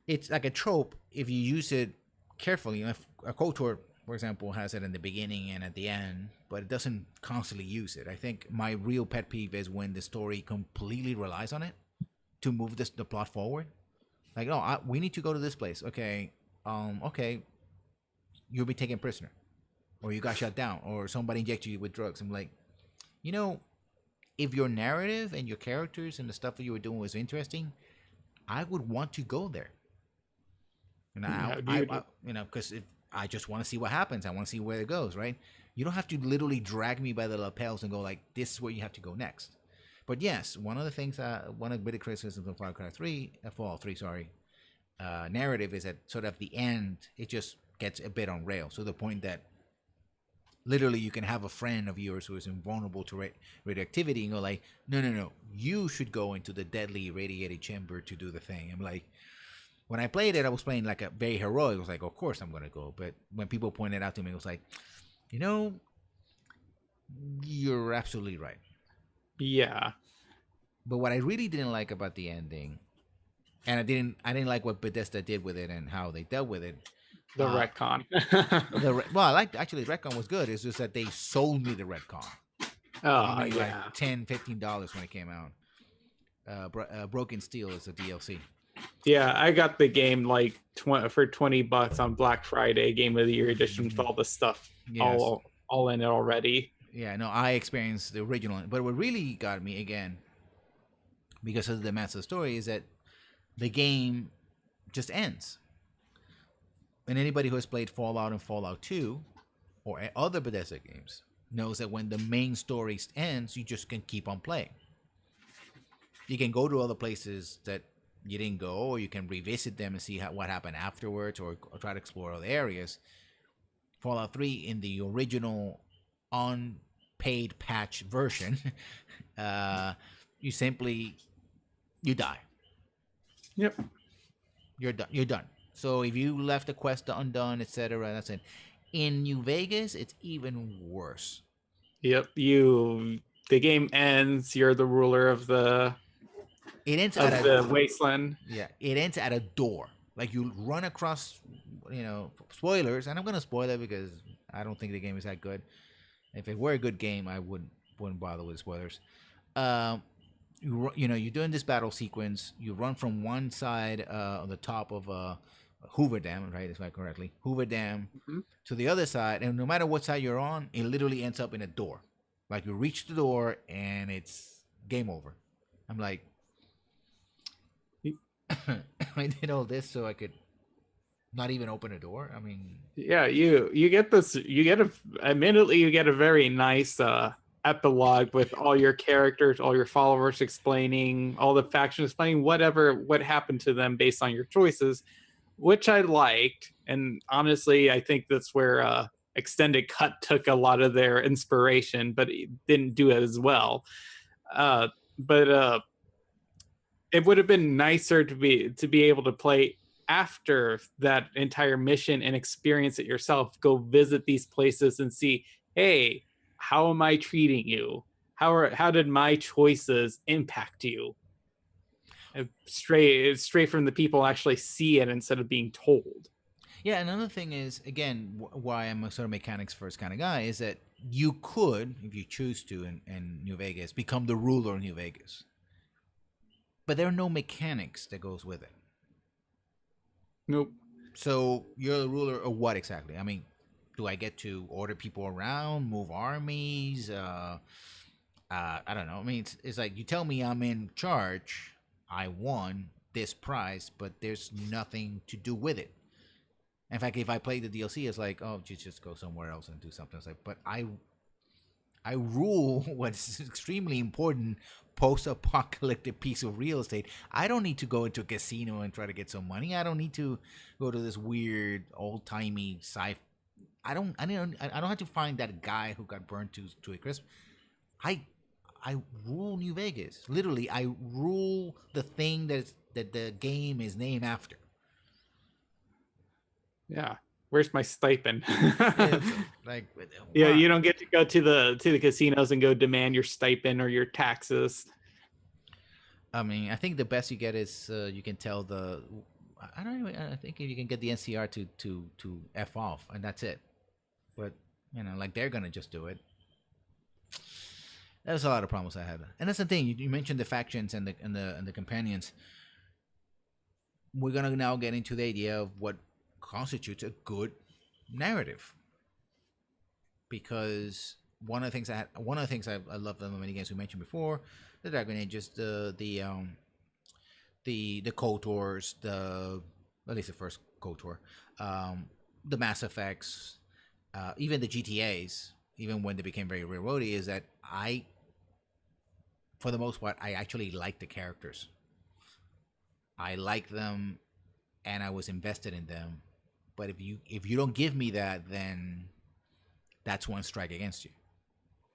it's like a trope if you use it carefully. You know, if a KOTOR, for example, has it in the beginning and at the end, but it doesn't constantly use it. I think my real pet peeve is when the story completely relies on it to move the plot forward. Like, no, we need to go to this place. Okay, okay, you'll be taken prisoner, or you got shut down, or somebody injected you with drugs. I'm like, you know, if your narrative and your characters and the stuff that you were doing was interesting, I would want to go there. And you know, because I just want to see what happens. I want to see where it goes. Right? You don't have to literally drag me by the lapels and go like, "This is where you have to go next." But yes, one of the things, one of the big criticisms of Fallout 3, sorry, narrative is that sort of the end, it just gets a bit on rail. So the point that literally you can have a friend of yours who is invulnerable to radioactivity and go like, no, no, no, you should go into the deadly radiated chamber to do the thing. I'm like, when I played it, I was playing like a very heroic. I was like, of course I'm gonna go. But when people pointed out to me, it was like, you know, you're absolutely right. Yeah. But what I really didn't like about the ending, and I didn't like what Bethesda did with it and how they dealt with it. The retcon. Well, I liked actually the retcon was good. It's just that they sold me the retcon. Oh, I mean, yeah. like $10-15 when it came out. Broken Steel is a DLC. Yeah, I got the game like for $20 on Black Friday, Game of the Year edition with all the stuff Yes. all in it already. Yeah, no, I experienced the original, but what really got me again, because of the massive story, is that the game just ends. And anybody who has played Fallout and Fallout 2 or other Bethesda games knows that when the main story ends, you just can keep on playing. You can go to other places that you didn't go, or you can revisit them and see what happened afterwards, or try to explore other areas. Fallout 3 in the original unpaid patch version, you simply you die. Yep. You're done. You're done. So if you left the quest undone, etc., that's it. In New Vegas, it's even worse. Yep. The game ends. You're the ruler of the wasteland. Yeah, it ends at a door. Like you run across, spoilers, and I'm gonna spoil it because I don't think the game is that good. If it were a good game, I wouldn't bother with spoilers. You're doing this battle sequence. You run from one side on the top of Hoover Dam, right? If I correctly, Hoover Dam, to the other side, and no matter what side you're on, it literally ends up in a door. Like you reach the door and it's game over. I'm like, I did all this so I could not even open a door. I mean, yeah, you get this. You get admittedly, you get a very nice epilogue with all your characters, all your followers explaining, all the factions explaining what happened to them based on your choices, which I liked. And honestly, I think that's where Extended Cut took a lot of their inspiration, but it didn't do it as well. But it would have been nicer to be able to play after that entire mission and experience it yourself. Go visit these places and see, hey, how am I treating you? How did my choices impact you? Straight from the people actually see it instead of being told. Yeah, another thing is, again, why I'm a sort of mechanics first kind of guy is that you could, if you choose to, in New Vegas, become the ruler of New Vegas. But there are no mechanics that goes with it. Nope. So you're the ruler of what exactly? I mean, do I get to order people around, move armies? I don't know. I mean, it's like you tell me I'm in charge. I won this prize, but there's nothing to do with it. In fact, if I play the DLC, it's like, oh, just go somewhere else and do something. It's like, but I rule what's extremely important post-apocalyptic piece of real estate. I don't need to go into a casino and try to get some money. I don't need to go to this weird old-timey I don't have to find that guy who got burned to a crisp. I I rule New Vegas. Literally, I rule the thing that the game is named after. Yeah. Where's my stipend? It's like, Yeah, wow. you don't get to go to the casinos and go demand your stipend or your taxes. I mean, I think the best you get is you can tell the. I don't even. I think you can get the NCR to f off, and that's it. But like they're gonna just do it. There's a lot of problems I had, and that's the thing. You mentioned the factions and the companions. We're gonna now get into the idea of what constitutes a good narrative, because one of the things I love in the many games we mentioned before, the Dragon Age, just the KOTORs, the at least the first KOTOR, the Mass Effects, even the GTA's, even when they became very railroady, is that for the most part, I actually like the characters. I like them, and I was invested in them. But if you don't give me that, then that's one strike against you.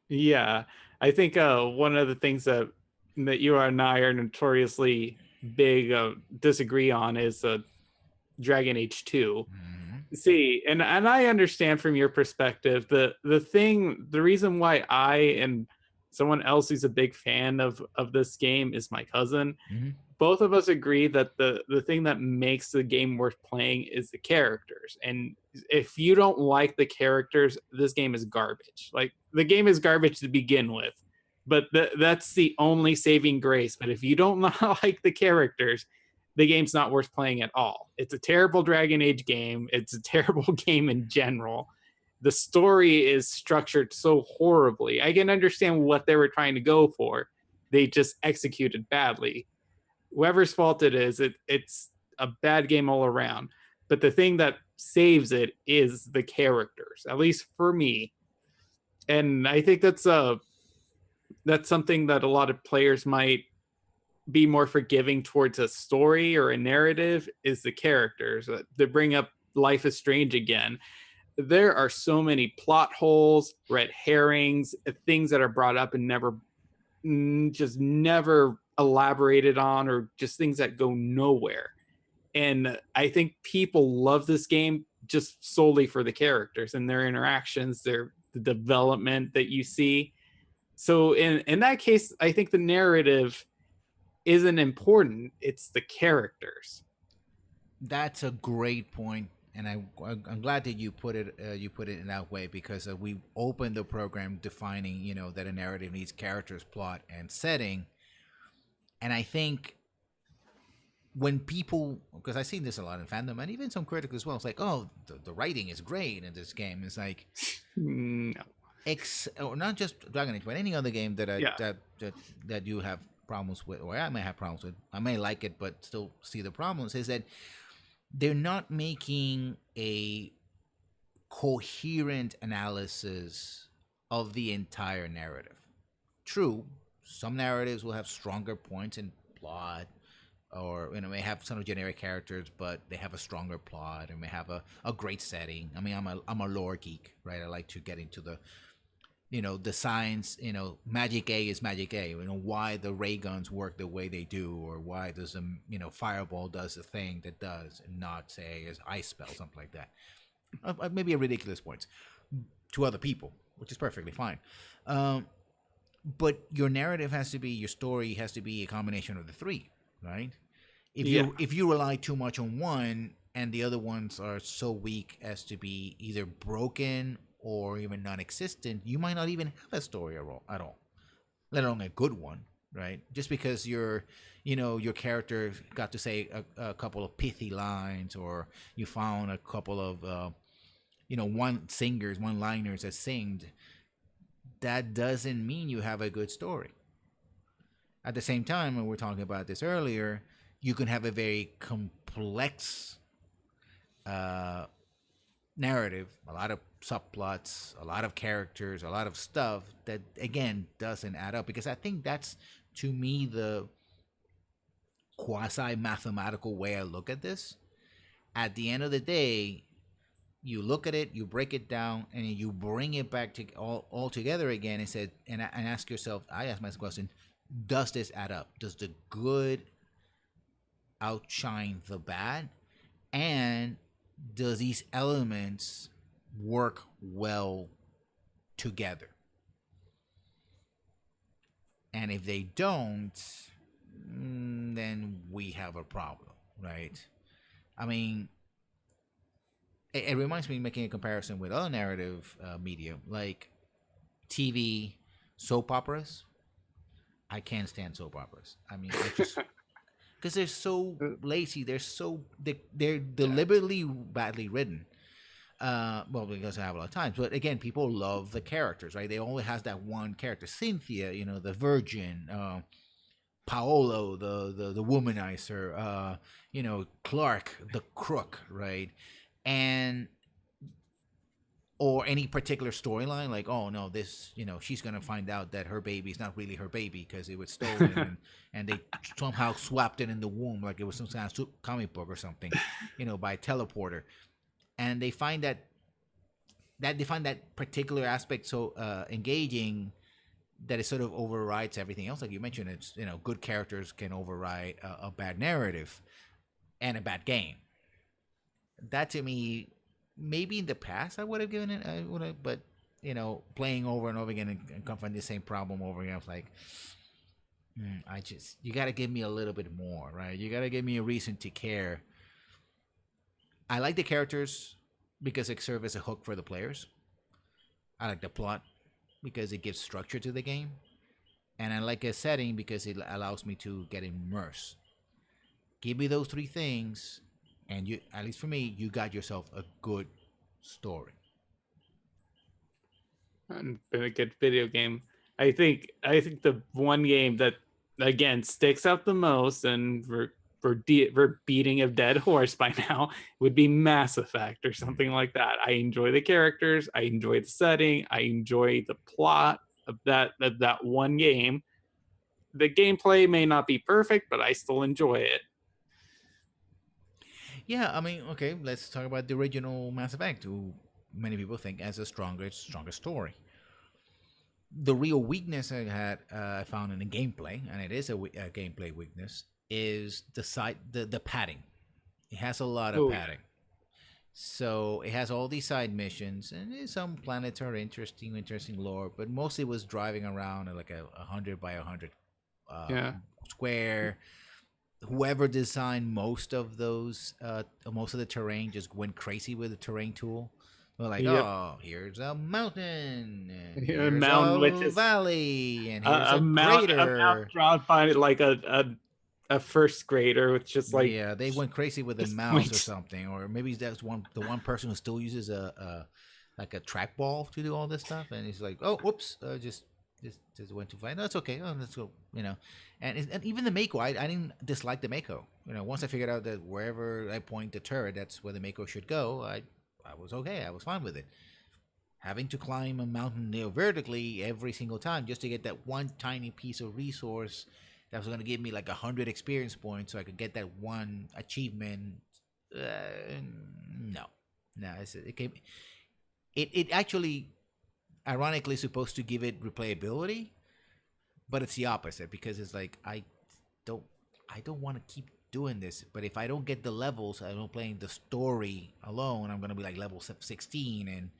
Yeah, I think one of the things that you and I are notoriously big disagree on is Dragon Age 2. Mm-hmm. See, and I understand from your perspective the reason why I and someone else who's a big fan of this game is my cousin. Mm-hmm. Both of us agree that the thing that makes the game worth playing is the characters. And if you don't like the characters, this game is garbage. Like the game is garbage to begin with. But that's the only saving grace. But if you don't like the characters, the game's not worth playing at all. It's a terrible Dragon Age game. It's a terrible game in general. The story is structured so horribly. I can understand what they were trying to go for. They just executed badly. Whoever's fault it is, it's a bad game all around. But the thing that saves it is the characters, at least for me. And I think that's something that a lot of players might be more forgiving towards a story or a narrative is the characters. They bring up Life is Strange again. There are so many plot holes, red herrings, things that are brought up and never elaborated on, or just things that go nowhere. And I think people love this game just solely for the characters and their interactions, the development that you see. So in that case, I think the narrative isn't important. It's the characters. That's a great point, and I'm glad that you put it in that way, because we opened the program defining that a narrative needs characters, plot, and setting, and I think when people, because I've seen this a lot in fandom and even some critics as well, it's like, oh, the writing is great in this game. It's like, No. or not just Dragon Age, but any other game that Yeah. that you have problems with, or I may have problems with. I may like it, but still see the problems. Is that they're not making a coherent analysis of the entire narrative. True, some narratives will have stronger points in plot, or may have some generic characters, but they have a stronger plot and may have a great setting. I mean, I'm a lore geek, right? I like to get into the science. Magic A is Magic A. Why the ray guns work the way they do, or why does fireball does the thing that does, and not say as ice spell, something like that. Maybe a ridiculous point to other people, which is perfectly fine. But your narrative has to be, your story has to be a combination of the three, right? If you rely too much on one and the other ones are so weak as to be either broken or even non-existent, you might not even have a story at all, let alone a good one, right? Just because your character got to say a couple of pithy lines, or you found a couple of one-liners that singed, that doesn't mean you have a good story. At the same time, when we were talking about this earlier, you can have a very complex narrative, a lot of subplots, a lot of characters, a lot of stuff that again doesn't add up. Because I think that's, to me, the quasi mathematical way I look at this. At the end of the day, you look at it, you break it down, and you bring it back to all together again and said and ask yourself. I ask myself the question: does this add up? Does the good outshine the bad? And does these elements work well together? And if they don't, then we have a problem, right? I mean, it reminds me making a comparison with other narrative media like TV, soap operas. I can't stand soap operas. I mean, I just because they're so lazy. They're Yeah. deliberately badly written. Well, because I have a lot of times, but again, people love the characters, right? They only has that one character, Cynthia, the virgin, Paolo, the womanizer, Clark, the crook, right? And or any particular storyline, like, oh no, this, she's gonna find out that her baby is not really her baby because it was stolen, and they somehow swapped it in the womb like it was some kind of comic book or something, by a teleporter, and they find that particular aspect so engaging that it sort of overrides everything else. Like you mentioned, it's good characters can override a bad narrative and a bad game. That to me, maybe in the past I would have given it, I would have, but playing over and over again and confronting the same problem over again, I was like, I just you got to give me a little bit more, right? You got to give me a reason to care. I like the characters because they serve as a hook for the players. I like the plot because it gives structure to the game, and I like a setting because it allows me to get immersed. Give me those three things, and you, at least for me, you got yourself a good story. And been a good video game. I think the one game that again sticks out the most, and we're beating a dead horse by now, would be Mass Effect or something like that. I enjoy the characters, I enjoy the setting, I enjoy the plot of that one game. The gameplay may not be perfect, but I still enjoy it. Yeah, I mean, okay, let's talk about the original Mass Effect, who many people think has a stronger story. The real weakness I found in the gameplay, and it is a gameplay weakness, is the padding. It has a lot of Oh yeah. padding. So it has all these side missions, and some planets are interesting lore, but mostly was driving around at like a 100 by 100 uh, Yeah. square. Whoever designed most of the terrain just went crazy with the terrain tool. We're like, Yep. oh, here's a mountain, and A here's mountain which a is valley, and a, here's a a mount a mount crater. drawn by like a first grader with just like Yeah, they went crazy with the just mouse or points. something, or maybe that's the one person who still uses a like a trackball to do all this stuff, and he's like, oh, whoops, just went too far. No, it's okay. Oh, let's go. And even the Mako, I didn't dislike the Mako. Once I figured out that wherever I point the turret, that's where the Mako should go. I was okay. I was fine with it. Having to climb a mountain vertically every single time just to get that one tiny piece of resource that was going to give me like 100 experience points so I could get that one achievement. No, no, it actually ironically is supposed to give it replayability, but it's the opposite because it's like don't I don't want to keep doing this. But if I don't get the levels, I don't playing the story alone, I'm gonna be like level 16, and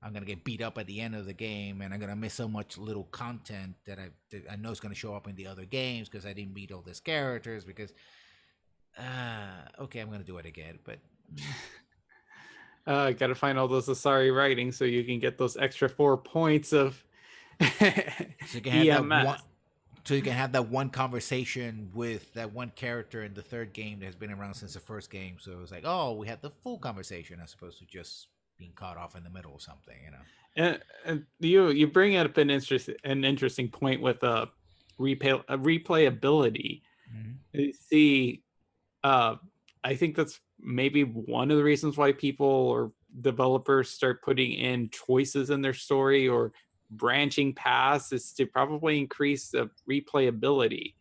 I'm gonna get beat up at the end of the game, and I'm gonna miss so much little content that I know is gonna show up in the other games because I didn't beat all these characters. Because okay, I'm gonna do it again, but Got to find all those Asari writings so you can get those extra 4 points of so you can have that one. EMS. So you can have that one conversation with that one character in the third game that has been around since the first game. So it's like, oh, we had the full conversation as opposed to just being caught off in the middle or something. And you bring up an interesting point with replayability. Mm-hmm. You see, I think that's maybe one of the reasons why people or developers start putting in choices in their story or branching paths, is to probably increase the replayability.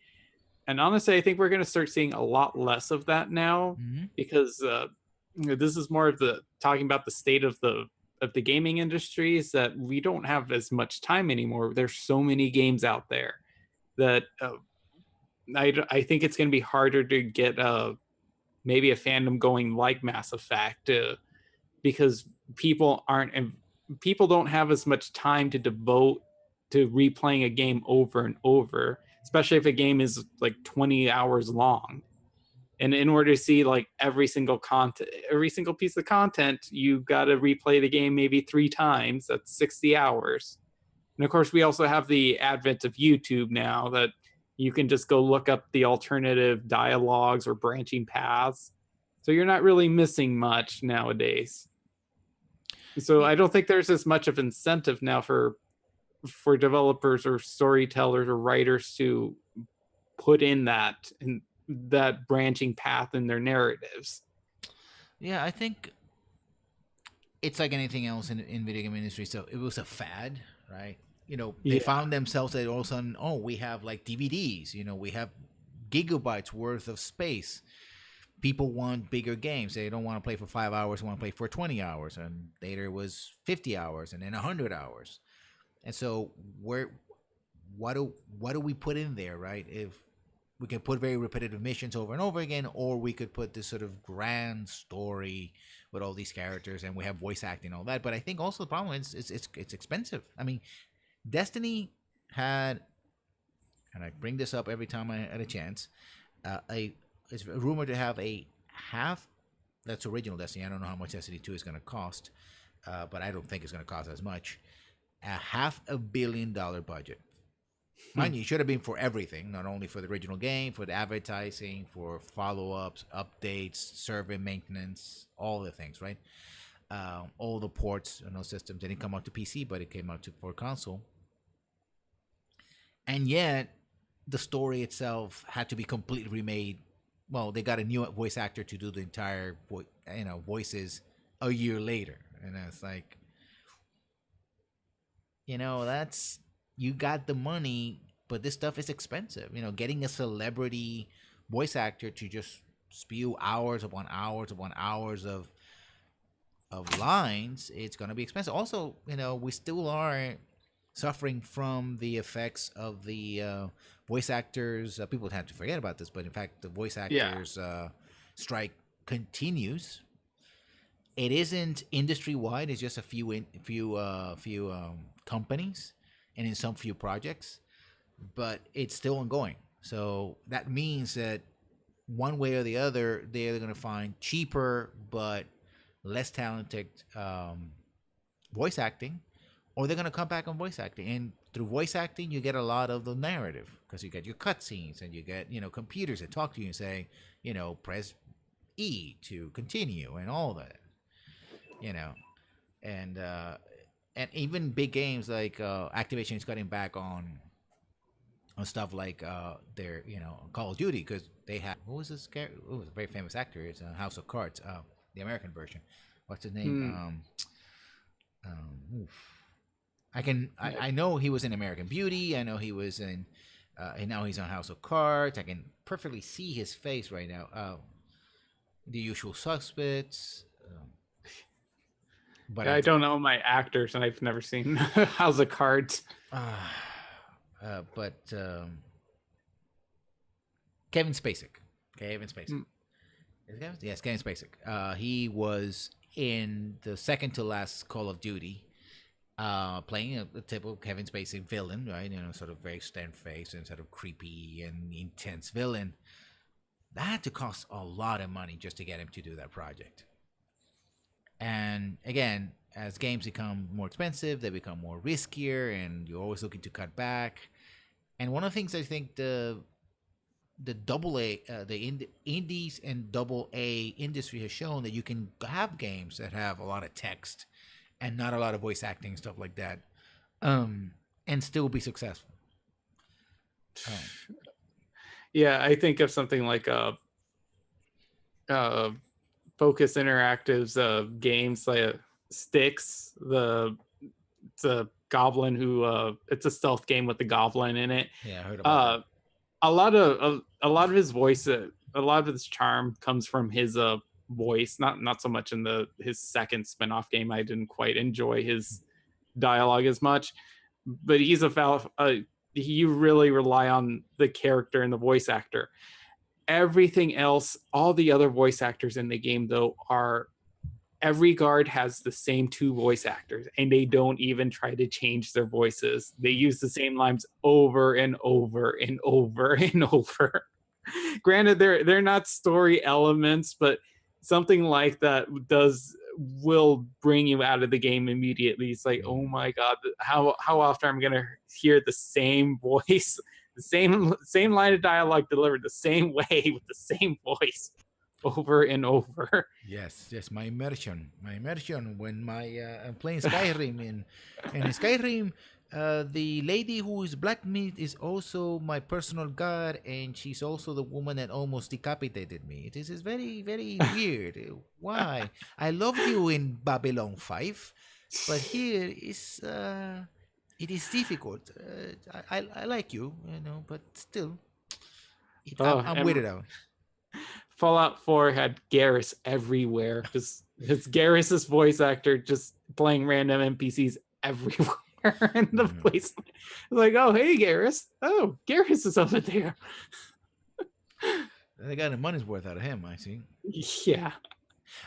And honestly, I think we're going to start seeing a lot less of that now, Mm-hmm. because this is more of the talking about the state of the gaming industry, is that we don't have as much time anymore. There's so many games out there that I think it's going to be harder to get maybe a fandom going like Mass Effect, because people don't have as much time to devote to replaying a game over and over, especially if a game is like 20 hours long. And in order to see like every single piece of content, you got to replay the game maybe 3 times. That's 60 hours. And of course, we also have the advent of YouTube now, that you can just go look up the alternative dialogues or branching paths. So you're not really missing much nowadays. So Yeah, I don't think there's as much of incentive now for developers or storytellers or writers to put in that branching path in their narratives. yeah. I think it's like anything else in video game industry. So it was a fad, right? They Yeah. found themselves that all of a sudden, oh, we have like DVDs. We have gigabytes worth of space. People want bigger games. They don't want to play for 5 hours. They want to play for 20 hours. And later it was 50 hours and then 100 hours. And so what do we put in there, right? If we can put very repetitive missions over and over again, or we could put this sort of grand story with all these characters, and we have voice acting and all that. But I think also the problem is it's expensive. I mean, Destiny had, and I bring this up every time I had a chance, it's rumored to have a half. That's original Destiny. I don't know how much Destiny 2 is going to cost, but I don't think it's going to cost as much. A $500 million budget. Mind you, it should have been for everything, not only for the original game, for the advertising, for follow-ups, updates, server maintenance, all the things, right? All the ports and those systems didn't come out to PC, but it came out for console. And yet, the story itself had to be completely remade. Well, they got a new voice actor to do the entire, voices a year later, and it's like, that's, you got the money, but this stuff is expensive. Getting a celebrity voice actor to just spew hours upon hours upon hours of lines, it's going to be expensive. Also, we still are suffering from the effects of the voice actors. People tend to forget about this, but in fact, the voice Yeah. actors strike continues. It isn't industry wide. It's just a few companies, and in some few projects, but it's still ongoing. So that means that one way or the other, they're going to find cheaper but less talented voice acting, or they're going to cut back on voice acting. And through voice acting, you get a lot of the narrative, because you get your cutscenes, and you get computers that talk to you and say, press E to continue, and all that. you know, and even big games like Activision is cutting back on stuff like their Call of Duty, because they have, who was this guy? Who was a very famous actor? It's House of Cards, the American version. What's his name? Hmm. Oof. I know he was in American Beauty. I know he was in and now he's on House of Cards. I can perfectly see his face right now. The Usual Suspects. But Yeah, I don't know my actors, and I've never seen House of Cards. But Kevin Spacek. Kevin Spacek. Mm. Is it Kevin? Yes, Kevin Spacek. He was in the second to last Call of Duty, playing a typical Kevin Spacey villain, right? Sort of very stern-faced and sort of creepy and intense villain. That had to cost a lot of money just to get him to do that project. And again, as games become more expensive, they become more riskier, and you're always looking to cut back. And one of the things I think the double A, the indies and double A industry has shown, that you can have games that have a lot of text and not a lot of voice acting, stuff like that, and still be successful. Yeah, I think of something like Focus Interactive's games like Styx, the goblin who it's a stealth game with the goblin in it. Yeah, I heard about that. A lot of his voice, a lot of his charm comes from his voice. Not so much in the his second spin-off game. I didn't quite enjoy his dialogue as much, but he's a you really rely on the character and the voice actor. Everything else, all the other voice actors in the game though are every guard has the same two voice actors and they don't even try to change their voices. They use the same lines over and over and over and over. Granted, they're not story elements, but something like that will bring you out of the game immediately. It's like, oh my god, how often I'm gonna hear the same voice, the same line of dialogue delivered the same way with the same voice over and over. Yes, my immersion when I'm playing Skyrim and in Skyrim, the lady who is black meat is also my personal god, and she's also the woman that almost decapitated me. This is very very weird. Why? I love you in Babylon 5, but here is it is difficult. I like you, but still, I'm And weirded out. Fallout 4 had Garrus everywhere. Just it's Garrus's voice actor just playing random NPCs everywhere in the place. Like, oh hey Garrus. Oh, Garrus is over there. They got the money's worth out of him, I see. Yeah.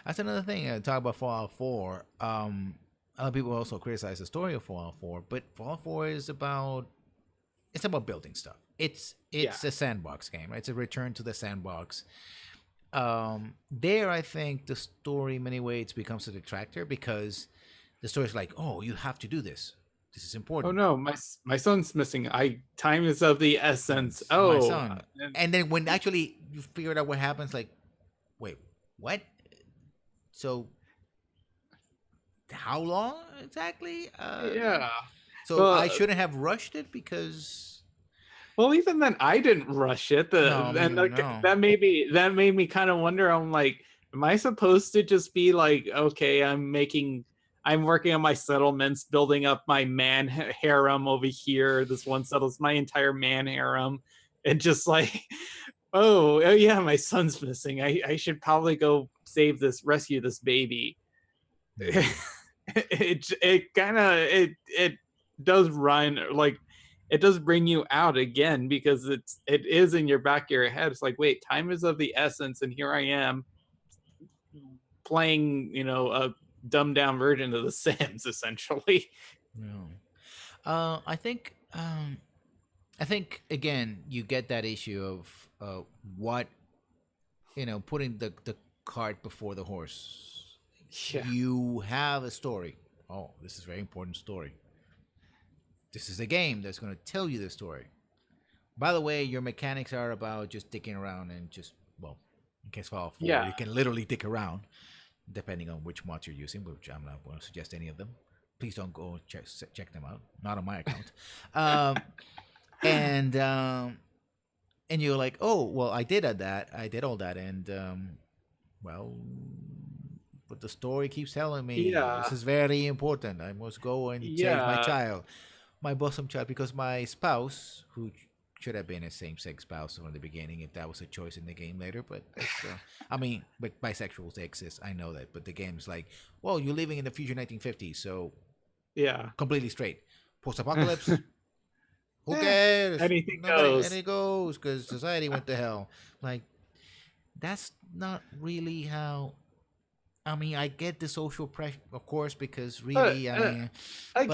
That's another thing. Talk about Fallout 4. Other people also criticize the story of Fallout 4, but Fallout 4 is about building stuff. It's a sandbox game, right? It's a return to the sandbox. There, I think the story, in many ways, becomes a detractor because the story's like, oh, you have to do this. This is important. Oh no, my son's missing. Time is of the essence. Oh, my son. And then when actually you figured out what happens, like, wait, what? So, how long exactly? Yeah. So well, I shouldn't have rushed it because. Well, even then, I didn't rush it. That made me kind of wonder. I'm like, am I supposed to just be like, okay, I'm working on my settlements, building up my man harem over here. This one settles my entire man harem, and just like, oh yeah, my son's missing. I should probably go rescue this baby. It kind of it does run like. It does bring you out again because it is in your back of your head. It's like, wait, time is of the essence, and here I am playing, a dumbed down version of The Sims, essentially. No, I think again you get that issue of what putting the cart before the horse. Yeah. You have a story. Oh, this is a very important story. This is a game that's going to tell you the story. By the way, your mechanics are about just dicking around and in case Fallout 4, you can literally dick around, depending on which mods you're using, which I'm not going to suggest any of them. Please don't go check them out. Not on my account. And you're like, oh, well, I did all that, and but the story keeps telling me this is very important. I must go and save my child. My bosom child, because my spouse, who should have been a same-sex spouse from the beginning if that was a choice in the game later, but but bisexuals, they exist, I know that, but the game's like, well, you're living in the future 1950s, so completely straight. Post-apocalypse, who cares? Anything goes, because society went to hell. Like, that's not really how. I get the social pressure, of course, because really, again, with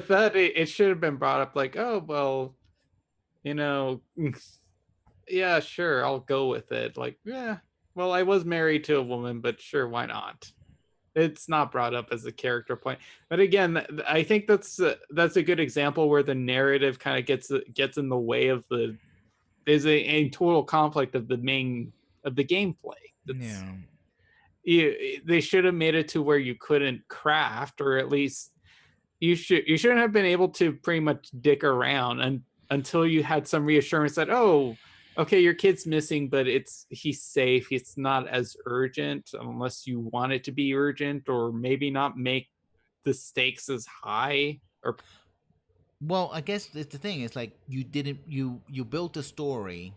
that, it should have been brought up like, oh, well, yeah, sure, I'll go with it. Like, yeah, well, I was married to a woman, but sure, why not? It's not brought up as a character point. But again, I think that's a good example where the narrative kind of gets in the way of there's a total conflict of the gameplay. They should have made it to where you couldn't craft, or at least you shouldn't have been able to pretty much dick around until you had some reassurance that, oh, okay, your kid's missing, but he's safe. It's not as urgent, unless you want it to be urgent, or maybe not make the stakes as high. Or well, I guess the thing is, like, you built a story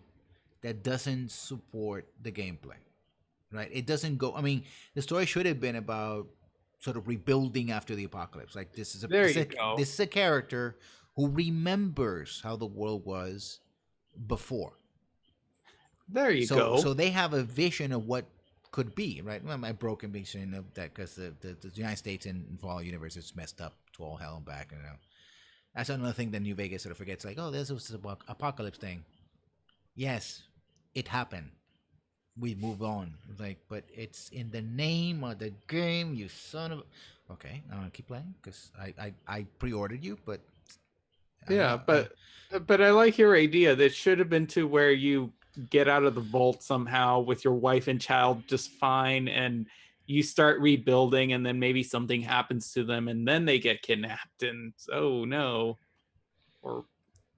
that doesn't support the gameplay. right? It doesn't go. I mean, the story should have been about sort of rebuilding after the apocalypse. Like There you go. this is a character who remembers how the world was before. There you go. So they have a vision of what could be, right? Well, my broken vision of that because the United States and Fallout universe is messed up to all hell and back. You know, that's another thing that New Vegas sort of forgets. Like, oh, this was the apocalypse thing. Yes, it happened. We move on. It's like, but it's in the name of the game, you son of. Okay, I'm gonna keep playing because I pre-ordered you, but Yeah, but I like your idea. That should have been to where you get out of the vault somehow with your wife and child just fine, and you start rebuilding, and then maybe something happens to them, and then they get kidnapped, and oh no, or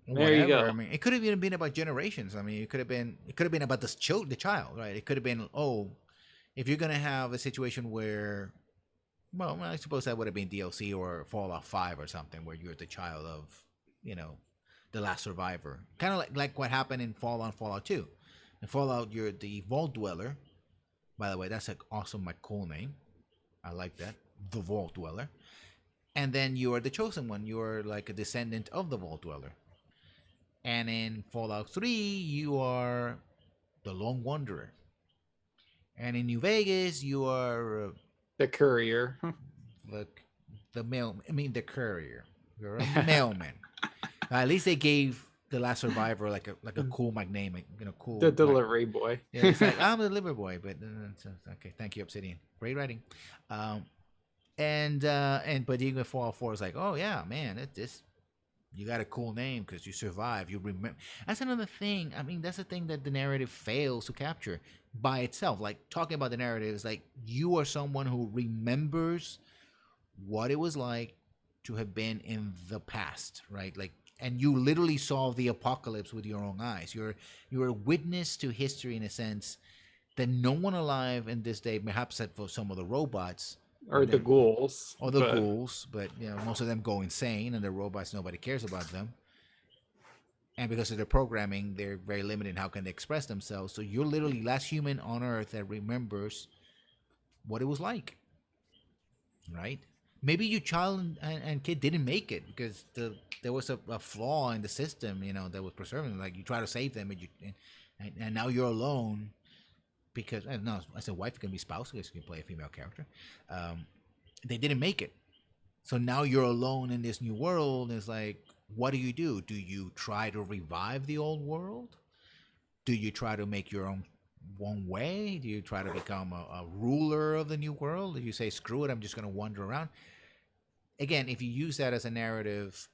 there you whatever. I go. mean, it could have even been about generations. I mean, it could have been about the child, right? It could have been, oh, if you're gonna have a situation where, well, I suppose that would have been DLC or Fallout 5 or something, where you're the child of, you know, the last survivor, kind of like what happened in Fallout 2. In Fallout, you're the Vault Dweller. By the way, that's an awesome, like, cool name. I like that, the Vault Dweller. And then you are the chosen one. You are like a descendant of the Vault Dweller. And in Fallout 3, you are the Lone Wanderer. And in New Vegas, you are The courier. the mail. I mean, the courier. You're a mailman. At least they gave the last survivor like a cool name, you know, cool. The delivery boy. Yeah, it's like I'm the delivery boy, but okay. Thank you, Obsidian. Great writing. And but even Fallout 4 is like, oh yeah, man, this you got a cool name because you survive. You remember. That's another thing. I mean, that's the thing that the narrative fails to capture by itself. Like talking about the narrative is like you are someone who remembers what it was like to have been in the past, right? Like, and you literally saw the apocalypse with your own eyes. You're a witness to history in a sense that no one alive in this day, perhaps except for some of the robots, Or the ghouls. or the ghouls, but you know most of them go insane, and the robots nobody cares about them. And because of their programming, they're very limited in how can they express themselves. So you're literally last human on Earth that remembers what it was like, right? Maybe your child and kid didn't make it because there was a flaw in the system, you know, that was preserving them. Like you try to save them, and now you're alone because no, I said wife can be spouse because you can play a female character. They didn't make it, so now you're alone in this new world. And it's like, what do? Do you try to revive the old world? Do you try to make your own one way? Do you try to become a ruler of the new world? Do you say screw it, I'm just going to wander around? Again, if you use that as a narrative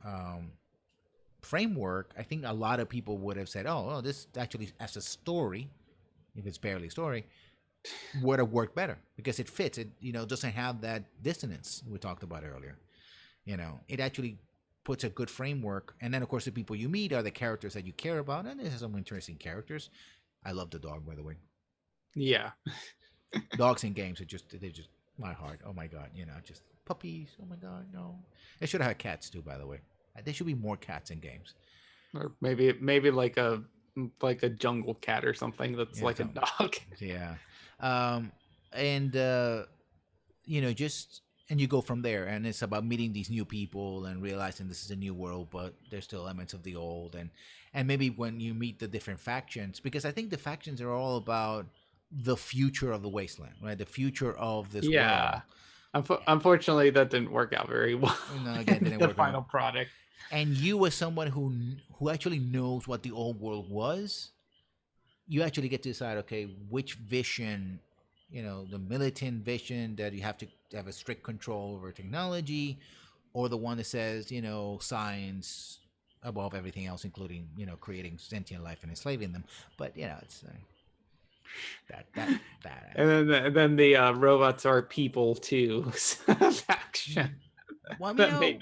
framework, I think a lot of people would have said, oh, this actually as a story, if it's barely a story, would have worked better because it fits. It, you know, doesn't have that dissonance we talked about earlier. You know, it actually puts a good framework. And then, of course, the people you meet are the characters that you care about. And there's some interesting characters. I love the dog, by the way. Yeah. Dogs in games are they're just my heart. Oh my God. You know, just puppies. Oh my God. No. They should have had cats too, by the way. There should be more cats in games. Or maybe like a jungle cat or something that's like a dog. Yeah. And, you know, just, and you go from there, and it's about meeting these new people and realizing this is a new world, but there's still elements of the old, and maybe when you meet the different factions, because I think the factions are all about the future of the wasteland, right? The future of this world. Unfortunately, that didn't work out very well. No, again, didn't the work final out. product. And you, as someone who actually knows what the old world was, you actually get to decide, okay, which vision, you know, the militant vision that you have to have a strict control over technology, or the one that says, you know, science above everything else, including, you know, creating sentient life and enslaving them. But you know, it's that. And then the robots are people too. Faction. Well, I mean,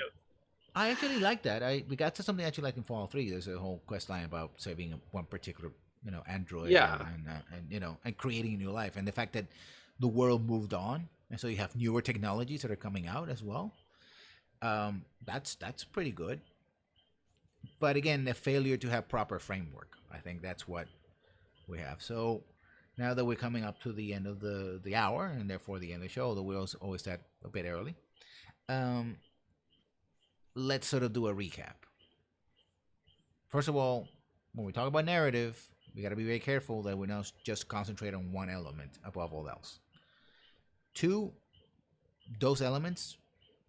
I actually like that. We got to something I actually like in Fallout 3. There's a whole quest line about saving one particular, you know, android. Yeah. And you know, and creating a new life, and the fact that the world moved on, and so you have newer technologies that are coming out as well. That's pretty good. But again, the failure to have proper framework. I think that's what we have. So Now that we're coming up to the end of the hour and therefore the end of the show, although we always start a bit early, um, let's sort of do a recap. First of all, when we talk about narrative, we got to be very careful that we don't just concentrate on one element above all else. Two, those elements,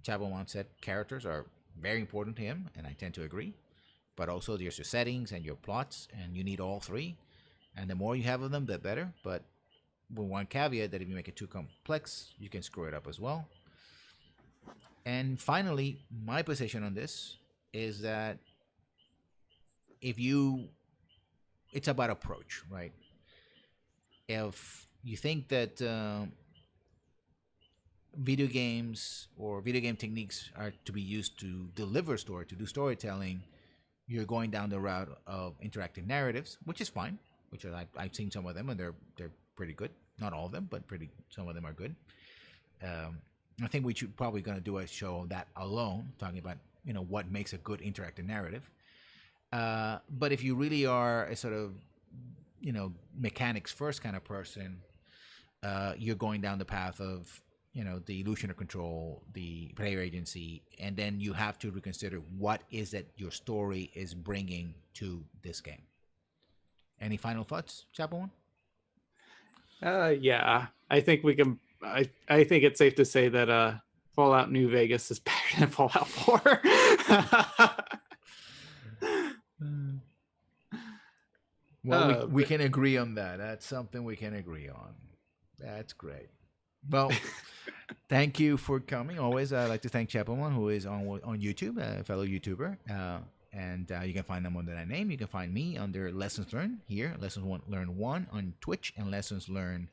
Chavo once said, characters are very important to him, and I tend to agree. But also, there's your settings and your plots, and you need all three. And the more you have of them, the better. But with one caveat that if you make it too complex, you can screw it up as well. And finally, my position on this is that if you, it's about approach, right? If you think that video games or video game techniques are to be used to deliver story, to do storytelling, you're going down the route of interactive narratives, which is fine. Which are I've seen some of them and they're pretty good. Not all of them, but pretty some of them are good. I think we should probably going to do a show on that alone, talking about what makes a good interactive narrative. But if you really are a sort of mechanics first kind of person, you're going down the path of the illusion of control, the player agency, and then you have to reconsider what is that your story is bringing to this game. Any final thoughts, Chapo? Yeah, I think we can. I think it's safe to say that Fallout New Vegas is better than Fallout 4. Well, we can agree on that. That's something we can agree on. That's great. Well, thank you for coming. Always, I'd like to thank Chapelman, who is on YouTube, a fellow YouTuber. And you can find them under that name. You can find me under Lessons Learned here, Lessons Learned 1 on Twitch, and Lessons Learned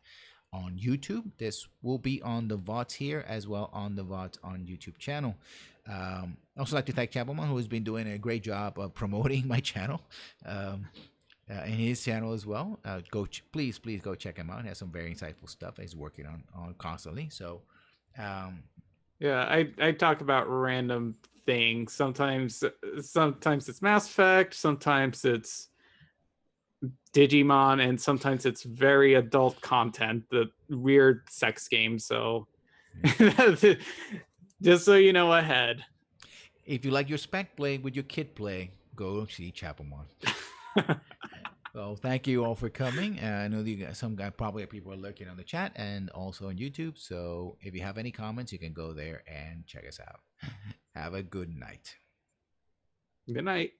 on YouTube. This will be on the VODs here as well on the VODs on YouTube channel. Also like to thank Chapelman, who has been doing a great job of promoting my channel. In his channel as well. Please go check him out. He has some very insightful stuff he's working on constantly. So, yeah, I talk about random things. Sometimes it's Mass Effect. Sometimes it's Digimon, and sometimes it's very adult content, the weird sex games. So, just so you know ahead. If you like your spec play with your kid play, go see Chapelman. Well, thank you all for coming. I know probably people are lurking on the chat and also on YouTube. So if you have any comments, you can go there and check us out. Have a good night. Good night.